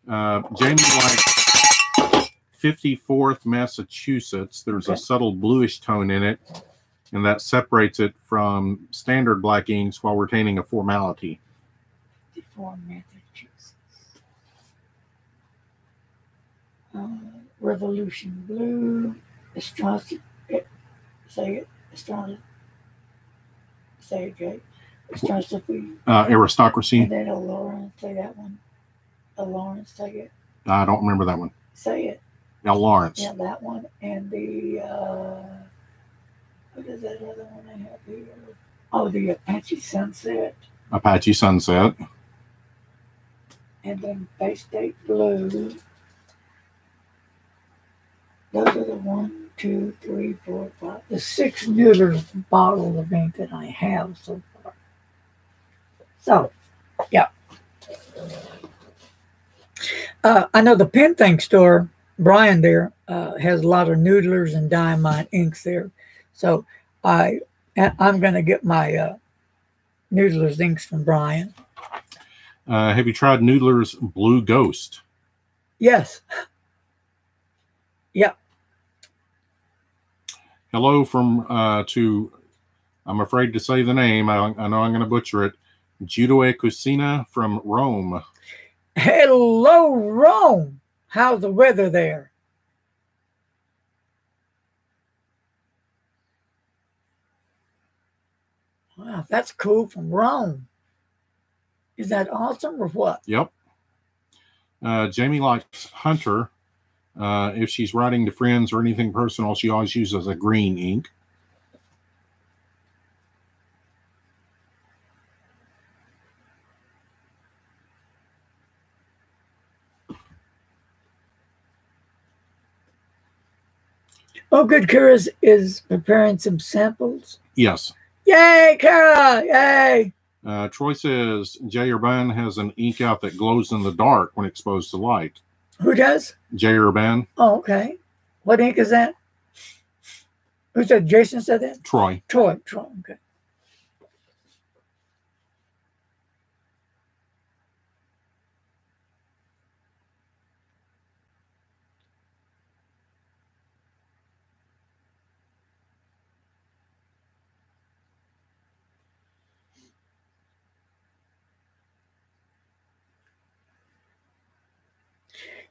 Jamie likes 54th Massachusetts. There's a subtle bluish tone in it, and that separates it from standard black inks while retaining a formality. 54 Massachusetts. Revolution Blue. Say it. Say it, Jay. Aristocracy. And then Lawrence, say that one. Lawrence, say it. I don't remember that one. Say it. Al Lawrence. Yeah, that one. And the, what is that other one I have here? Oh, the Apache Sunset. Apache Sunset. And then Bay State Blue. Those are the 1, 2, 3, 4, 5, the 6 Noodler's bottles of ink that I have so far. So, yeah. I know the Pen Thing store, Brian there, has a lot of Noodlers and Diamond inks there. So I'm going to get my Noodler's inks from Brian. Have you tried Noodler's Blue Ghost? Yes. Yeah. Hello from to, I'm afraid to say the name. I know I'm going to butcher it. Judo Cucina from Rome. Hello, Rome. How's the weather there? Wow, that's cool from Rome. Is that awesome or what? Yep. Jamie likes Hunter. If she's writing to friends or anything personal, she always uses a green ink. Oh, good. Kara is preparing some samples. Yes. Yay, Kara! Yay! Troy says J. Urban has an ink out that glows in the dark when exposed to light. Who does? J. Urban. Oh, okay. What ink is that? Who said? Jason said that? Troy. Troy, okay.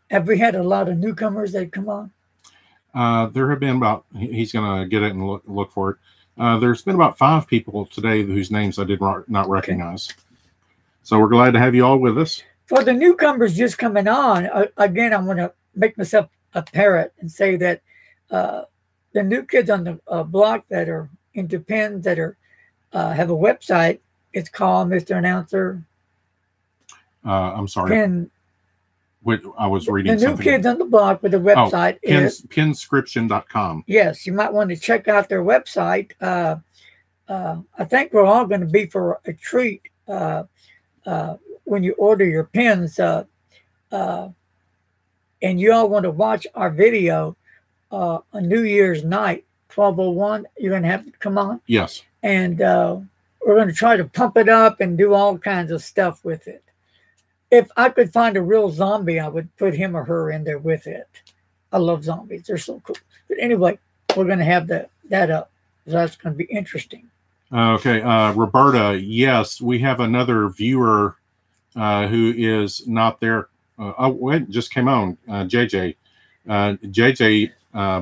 Have we had a lot of newcomers that come on? There have been about, he's going to get it and look for it. There's been about 5 people today whose names I did not recognize. Okay. So we're glad to have you all with us. For the newcomers just coming on, again, I want to make myself a parrot and say that the new kids on the block that are into pens that are have a website, it's called Mr. Announcer. I'm sorry. Pen. I was reading the new something. kids on the block with the website is penscription.com. Yes, you might want to check out their website. I think we're all going to be for a treat when you order your pens. And you all want to watch our video on New Year's night, 12:01. You're going to have to come on. Yes. And we're going to try to pump it up and do all kinds of stuff with it. If I could find a real zombie, I would put him or her in there with it. I love zombies. They're so cool. But anyway, we're going to have that up. So that's going to be interesting. Okay. Roberta, yes, we have another viewer who is not there. It just came on. JJ. JJ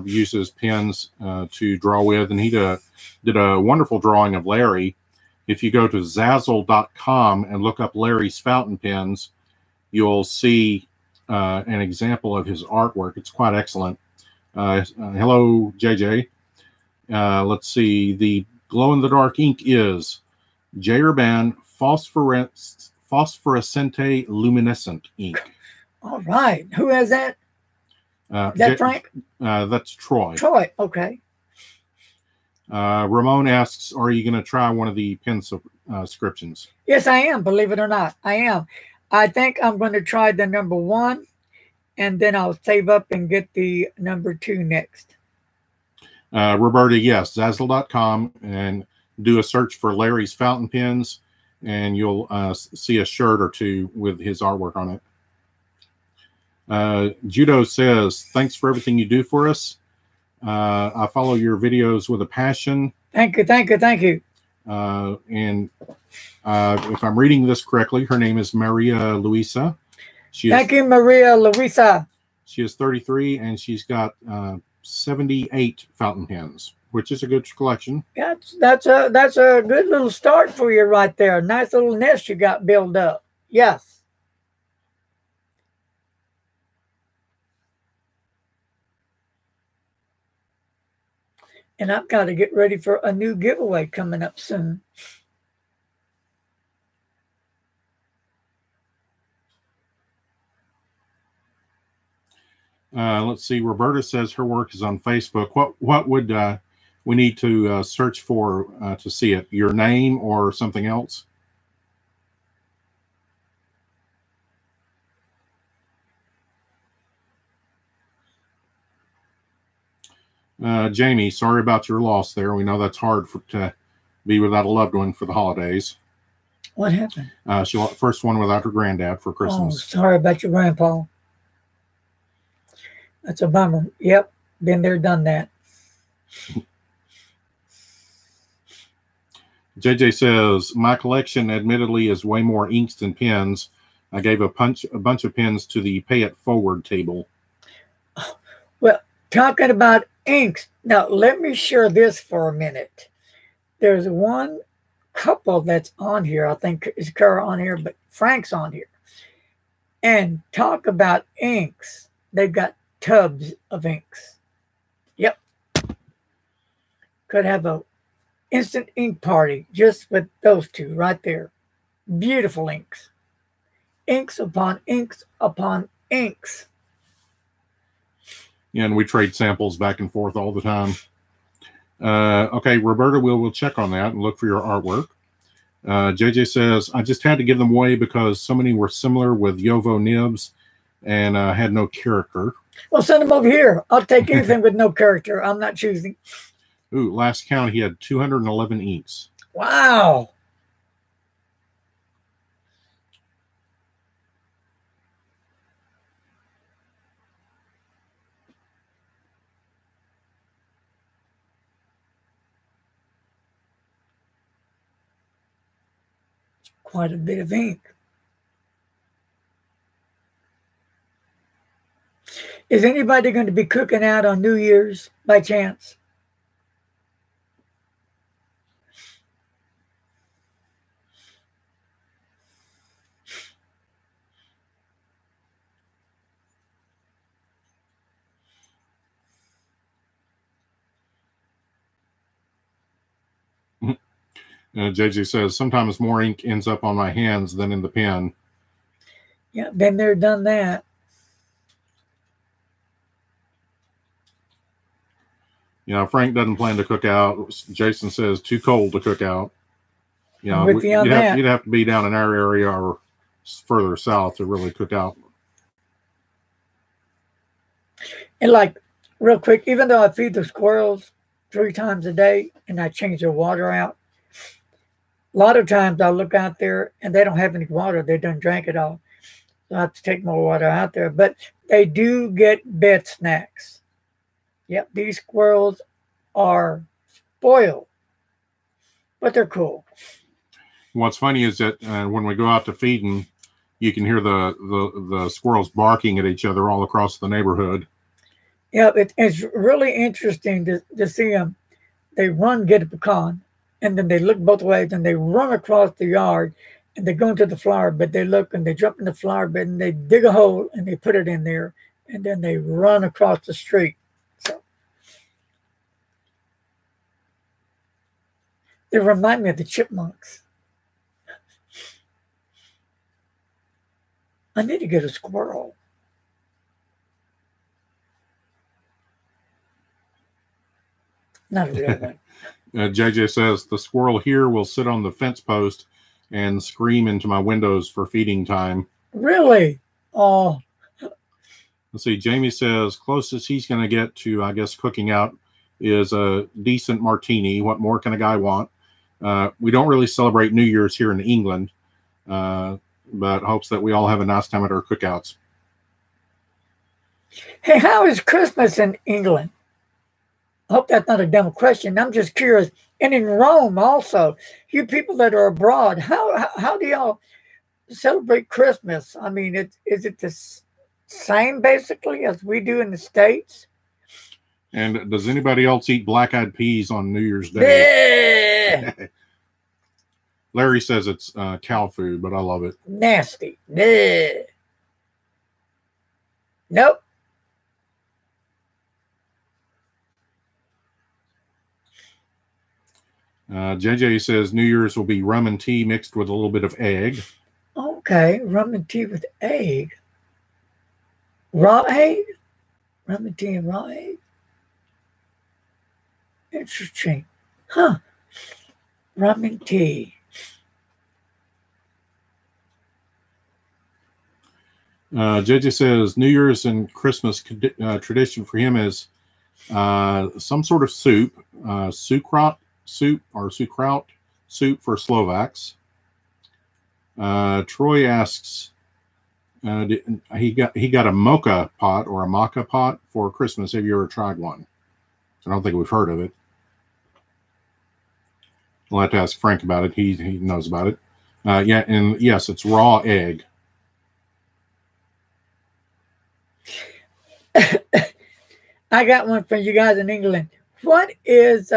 uses pens to draw with, and he did a wonderful drawing of Larry. If you go to Zazzle.com and look up Larry's fountain pens, you'll see an example of his artwork. It's quite excellent. Hello, JJ. Let's see. The glow-in-the-dark ink is J. Urban Phosphorescente Luminescent ink. All right. Who has that? Is that Frank? That's Troy. Troy, okay. Ramon asks, are you going to try one of the pen subscriptions? Yes, I am. Believe it or not, I am. I think I'm going to try the number 1, and then I'll save up and get the number 2 next. Roberta, yes, Zazzle.com, and do a search for Larry's fountain pens, and you'll see a shirt or 2 with his artwork on it. Judo says, thanks for everything you do for us. I follow your videos with a passion. Thank you, thank you, thank you. And if I'm reading this correctly, her name is Maria Luisa. Thank you, Maria Luisa. She is 33, and she's got 78 fountain pens, which is a good collection. That's a good little start for you right there. Nice little nest you got built up. Yes. And I've got to get ready for a new giveaway coming up soon. Let's see. Roberta says her work is on Facebook. What would we need to search for to see it? Your name or something else? Jamie, sorry about your loss there. We know that's hard to be without a loved one for the holidays. What happened? She first one without her granddad for Christmas. Oh, sorry about your grandpa. That's a bummer. Yep, been there, done that. JJ says, my collection admittedly is way more inks than pens. I gave a bunch of pens to the pay it forward table. Well, talking about inks, now let me share this for a minute. There's one couple that's on here. I think is Kara on here, but Frank's on here. And talk about inks. They've got tubs of inks. Yep. Could have a instant ink party just with those two right there. Beautiful inks. Inks upon inks upon inks. Yeah, and we trade samples back and forth all the time. Okay, Roberta, we'll check on that and look for your artwork. JJ says, I just had to give them away because so many were similar with Yovo nibs and had no character. Well, send them over here. I'll take anything with no character. I'm not choosing. Ooh, last count, he had 211 inks. Wow. Quite a bit of ink. Is anybody going to be cooking out on New Year's by chance? JJ says, sometimes more ink ends up on my hands than in the pen. Yeah, been there, done that. You know, Frank doesn't plan to cook out. Jason says, too cold to cook out. You know, you'd have to be down in our area or further south to really cook out. And like, real quick, even though I feed the squirrels 3 times a day and I change their water out, a lot of times I look out there and they don't have any water. They don't drink it all. So I have to take more water out there. But they do get bed snacks. Yep, these squirrels are spoiled. But they're cool. What's funny is that when we go out to feed them, you can hear the squirrels barking at each other all across the neighborhood. Yeah, it's really interesting to see them. They run, get a pecan, and then they look both ways, and they run across the yard, and they go into the flower bed. They look, and they jump in the flower bed, and they dig a hole, and they put it in there, and then they run across the street. So they remind me of the chipmunks. I need to get a squirrel. Not a real one. JJ says, the squirrel here will sit on the fence post and scream into my windows for feeding time. Really? Oh. Let's see. Jamie says, closest he's going to get to, I guess, cooking out is a decent martini. What more can a guy want? We don't really celebrate New Year's here in England, but hopes that we all have a nice time at our cookouts. Hey, how is Christmas in England? I hope that's not a dumb question. I'm just curious. And in Rome also, you people that are abroad, how do y'all celebrate Christmas? I mean, is it the same basically as we do in the States? And does anybody else eat black-eyed peas on New Year's Day? Larry says it's cow food, but I love it. Nasty. Nope. JJ says New Year's will be rum and tea mixed with a little bit of egg. Okay, rum and tea with egg. Raw egg? Rum and tea and raw egg? Interesting. Huh. Rum and tea. JJ says New Year's and Christmas tradition for him is some sort of soup, sauerkraut soup or sauerkraut soup for Slovaks. Troy asks, he got a mocha pot or a maca pot for Christmas. Have you ever tried one? I don't think we've heard of it. We'll have to ask Frank about it. He knows about it. Yeah, and yes, it's raw egg. I got one for you guys in England. What is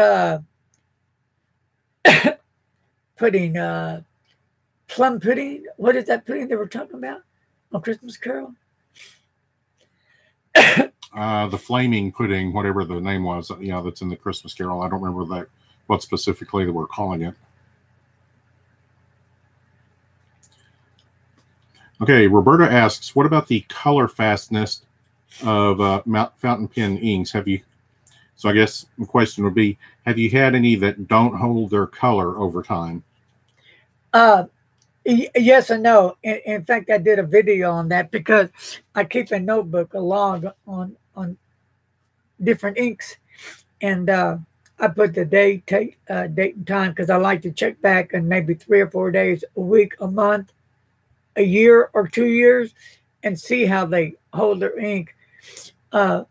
pudding? Plum pudding? What is that pudding they were talking about on Christmas Carol? The flaming pudding, whatever the name was, yeah, that's in the Christmas Carol. I don't remember what specifically they were calling it. Okay, Roberta asks, what about the color fastness of fountain pen inks? So I guess the question would be, have you had any that don't hold their color over time? Yes and no. In fact, I did a video on that because I keep a notebook, a log on different inks, and I put the date and time because I like to check back in maybe 3 or 4 days, a week, a month, a year or 2 years, and see how they hold their ink. A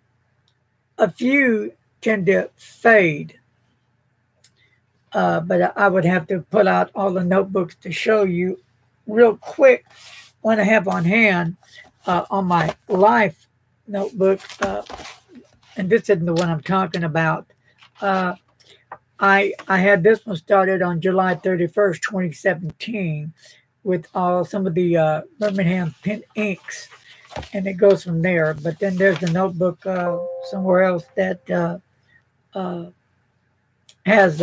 few tend to fade, but I would have to pull out all the notebooks to show you real quick one I have on hand on my Life notebook, and this isn't the one I'm talking about. I had this one started on July 31st, 2017 with some of the Birmingham pen inks, and it goes from there. But then there's a notebook somewhere else that has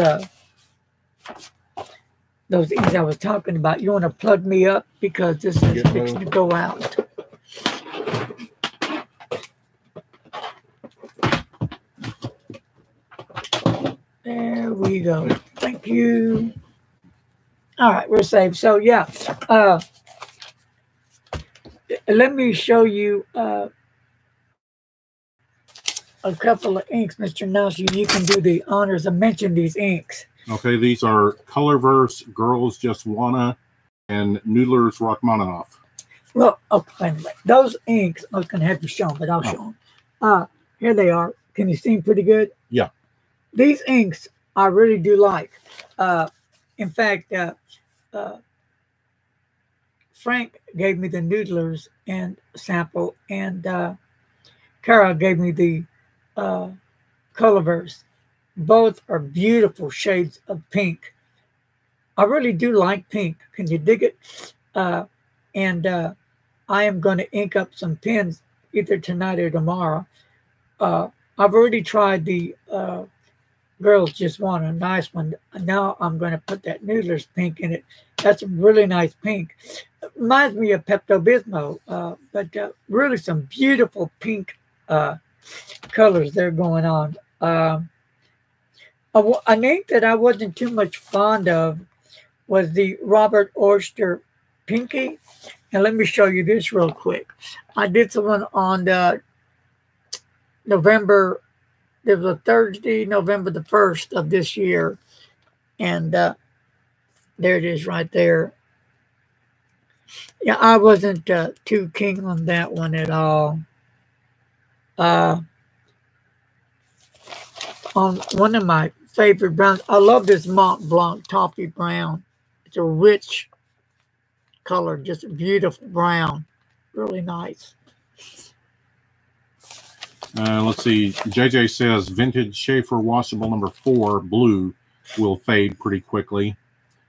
those inks I was talking about. You want to plug me up because this is fixing to go out. There we go. Thank you. All right, we're safe. So yeah, let me show you a couple of inks, Mr. Nelson. You can do the honors of mention these inks. Okay, these are Colorverse, Girls Just Wanna, and Noodler's Rachmaninoff. Well, okay, anyway, those inks, I was going to have to show them, but I'll show them. Here they are. Can you see them pretty good? Yeah. These inks I really do like. In fact, Frank gave me the Noodlers and sample, and Carol gave me the Colorverse. Both are beautiful shades of pink. I really do like pink. Can you dig it? And I am going to ink up some pens either tonight or tomorrow. I've already tried the Girls Just Want a Nice one. Now I'm going to put that Noodler's pink in it. That's a really nice pink. It reminds me of Pepto-Bismol, but really some beautiful pink colors there going on. An ink that I wasn't too much fond of was the Robert Oyster Pinky. And let me show you this real quick. I did someone on November, there was a Thursday, November the 1st of this year. And there it is right there. Yeah, I wasn't too keen on that one at all. On one of my favorite browns, I love this Mont Blanc Toffee Brown. It's a rich color, just a beautiful brown. Really nice. Let's see. JJ says vintage Schaefer washable number 4 blue will fade pretty quickly.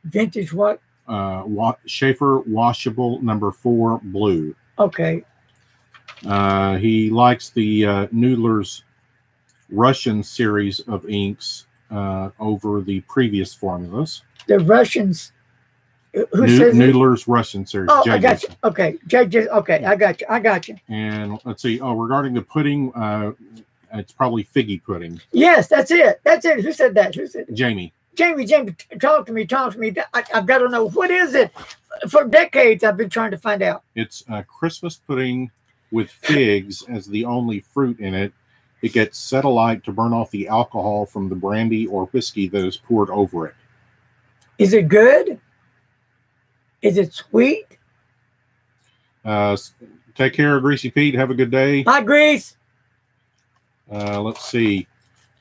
Vintage what? Schaefer washable number 4 blue. Okay. He likes the Noodler's Russian series of inks, over the previous formulas. The Russians. Who says Noodler's Russian series. Oh, I got you. Okay, JJ. Okay, I got you. And let's see. Oh, regarding the pudding, it's probably figgy pudding. Yes, that's it. Who said that? Who said it? Jamie. Jamie, talk to me. I've got to know, what is it? For decades, I've been trying to find out. It's Christmas pudding with figs as the only fruit in it. It gets set alight to burn off the alcohol from the brandy or whiskey that is poured over it. Is it good? Is it sweet? Take care, Greasy Pete. Have a good day. Bye, Grease. Let's see.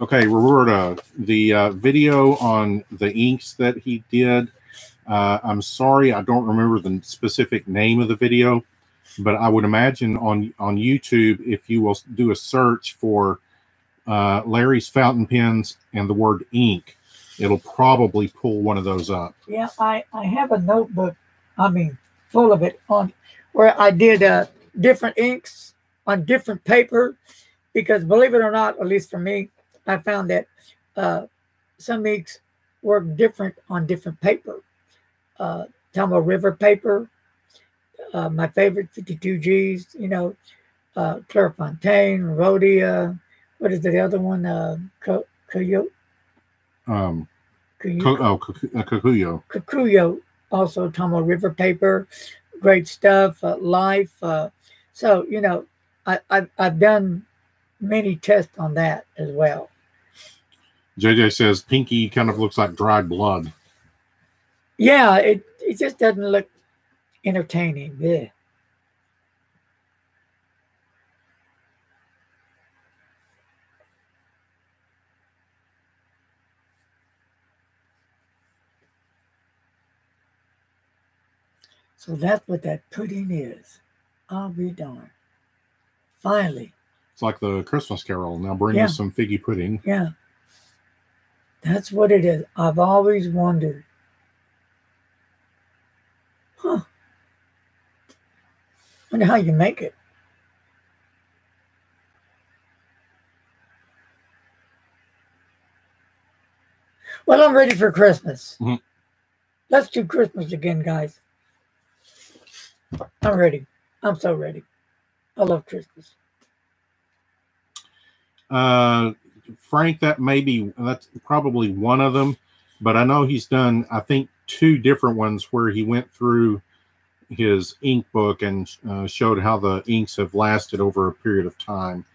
Okay, Roberta, the video on the inks that he did, I'm sorry, I don't remember the specific name of the video, but I would imagine on YouTube, if you will do a search for Larry's fountain pens and the word ink, it'll probably pull one of those up. Yeah, I have a notebook, full of it, on where I did different inks on different paper, because believe it or not, at least for me, I found that some inks work different on different paper. Tomo River paper, my favorite 52Gs, Clairefontaine, Rhodia, what is the other one? Kikuyo. Kikuyo, also Tomo River paper, great stuff. Life. So, I've done many tests on that as well. JJ says Pinky kind of looks like dried blood. Yeah, it just doesn't look entertaining. Yeah. So that's what that pudding is. I'll be darned. Finally. It's like the Christmas Carol. Now bring us some figgy pudding. Yeah. That's what it is. I've always wondered. Huh. Wonder how you make it. Well, I'm ready for Christmas. Mm-hmm. Let's do Christmas again, guys. I'm ready. I'm so ready. I love Christmas. Frank, that's probably one of them, but I know he's done, I think, 2 different ones where he went through his ink book and showed how the inks have lasted over a period of time.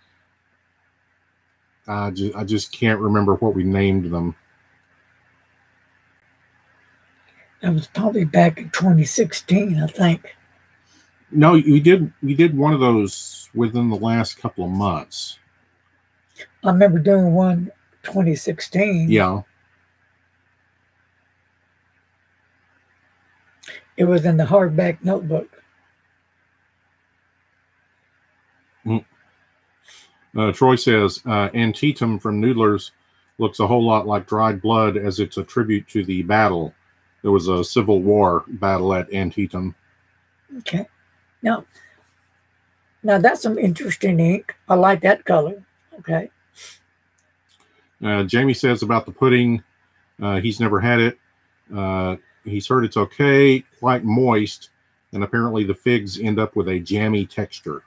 I just can't remember what we named them. That was probably back in 2016, I think. No, you did one of those within the last couple of months. I remember doing one 2016. Yeah. It was in the hardback notebook. Troy says, Antietam from Noodler's looks a whole lot like dried blood, as it's a tribute to the battle. There was a Civil War battle at Antietam. Okay. Now that's some interesting ink. I like that color. Okay. Jamie says about the pudding, he's never had it. He's heard it's okay, quite moist, and apparently the figs end up with a jammy texture.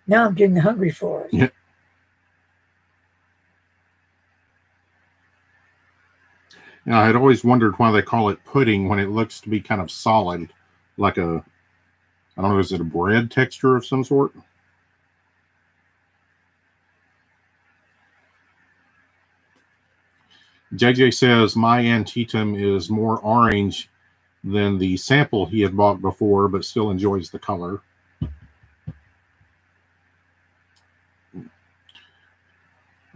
Now I'm getting hungry for it. Yeah. Now, I had always wondered why they call it pudding when it looks to be kind of solid, like a, I don't know, is it a bread texture of some sort? JJ says my Antietam is more orange than the sample he had bought before, but still enjoys the color.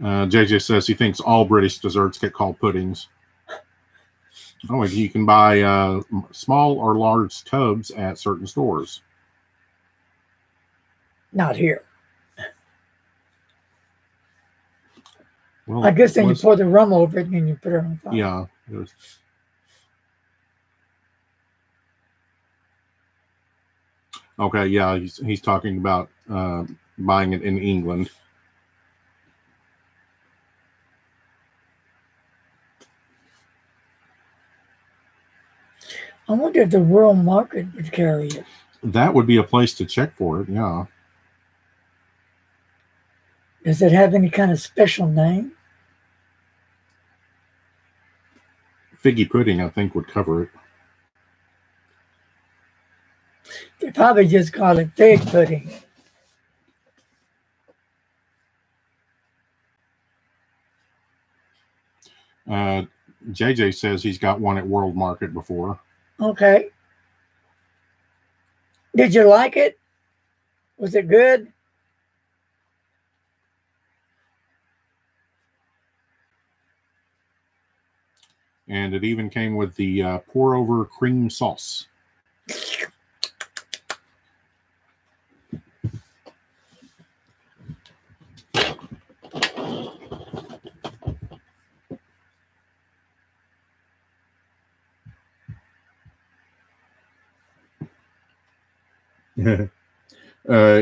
JJ says he thinks all British desserts get called puddings. Oh, and you can buy small or large tubs at certain stores. Not here. Well, I guess then you pour the rum over it and you put it on fire. Yeah. Okay, yeah, he's talking about buying it in England. I wonder if the world market would carry it. That would be a place to check for it, yeah. Does it have any kind of special name? Figgy pudding, I think, would cover it. They probably just call it fig pudding. JJ says he's got one at World Market before. Okay. Did you like it? Was it good? And it even came with the pour-over cream sauce.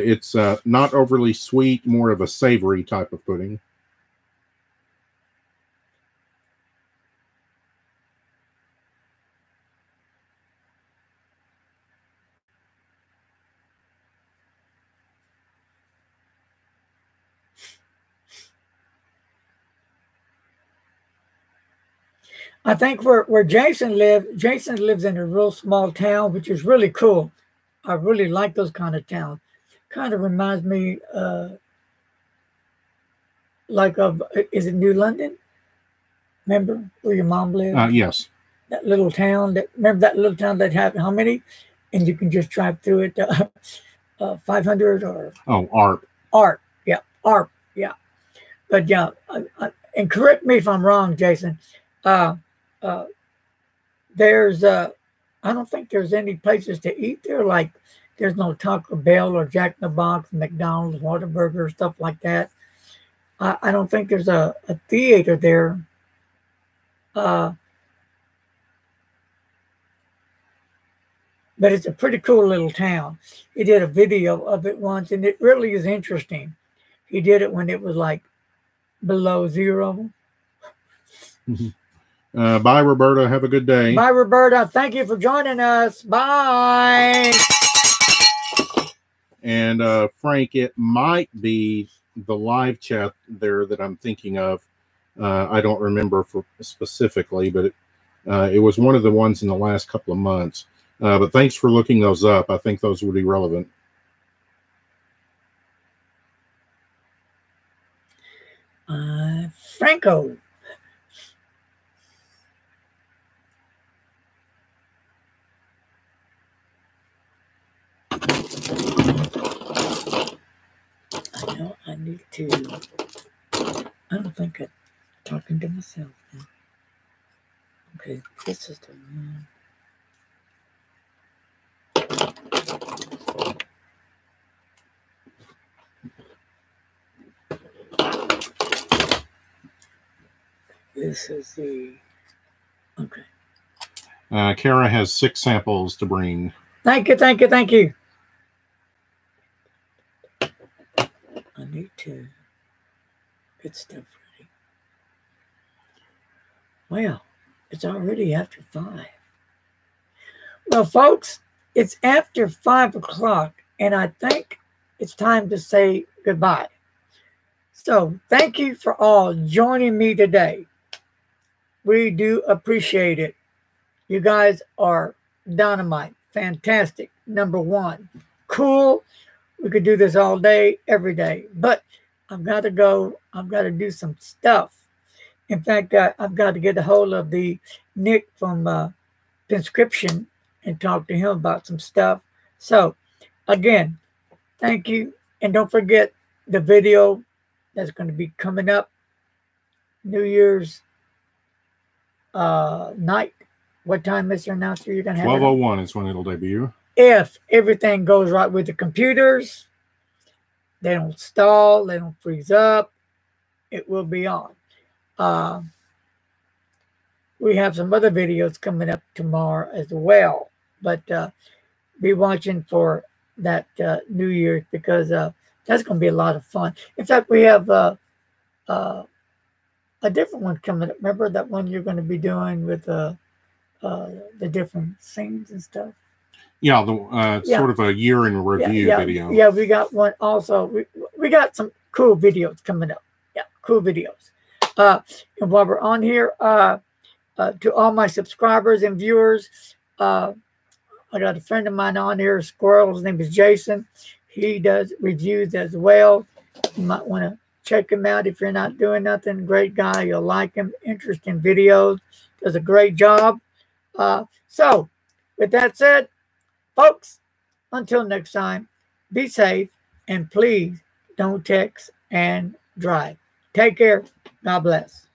It's not overly sweet, more of a savory type of pudding. I think where Jason lives in a real small town, which is really cool. I really like those kind of towns. Kind of reminds me like of, is it New London? Remember where your mom lived? Yes. That little town, remember that little town that had how many? And you can just drive through it, 500 or? Oh, ARP. ARP, yeah, ARP, yeah. But yeah, and correct me if I'm wrong, Jason. There's, I don't think there's any places to eat there. Like there's no Taco Bell or Jack in the Box, McDonald's, Whataburger, stuff like that. I don't think there's a theater there. But it's a pretty cool little town. He did a video of it once, and it really is interesting. He did it when it was like below zero. Bye, Roberta. Have a good day. Bye, Roberta. Thank you for joining us. Bye. And Frank, it might be the live chat there that I'm thinking of. I don't remember specifically, but it was one of the ones in the last couple of months. But thanks for looking those up. I think those would be relevant. Franco. I know I need to. I don't think I'm talking to myself now. Okay, this is the one. This is the, okay. Kara has 6 samples to bring. Thank you, thank you, thank you. I need to get stuff ready. Well, it's already after 5. Well, folks, it's after 5 o'clock, and I think it's time to say goodbye. So thank you for all joining me today. We do appreciate it. You guys are dynamite, fantastic, #1. Cool. We could do this all day, every day. But I've got to go. I've got to do some stuff. In fact, I've got to get a hold of the Nick from Penscription and talk to him about some stuff. So, again, thank you. And don't forget the video that's going to be coming up New Year's night. What time, Mr. Announcer, you're going to have 12:01 is when it'll debut. If everything goes right with the computers, they don't stall, they don't freeze up, it will be on. We have some other videos coming up tomorrow as well, but be watching for that New Year's, because that's going to be a lot of fun. In fact, we have a different one coming up. Remember that one you're going to be doing with the different scenes and stuff. Yeah, the sort of a year in review video. Yeah, we got one also. We got some cool videos coming up. Yeah, cool videos. And while we're on here, to all my subscribers and viewers, I got a friend of mine on here, Squirrel. His name is Jason. He does reviews as well. You might want to check him out if you're not doing nothing. Great guy. You'll like him. Interesting videos. Does a great job. So, with that said, folks, until next time, be safe and please don't text and drive. Take care. God bless.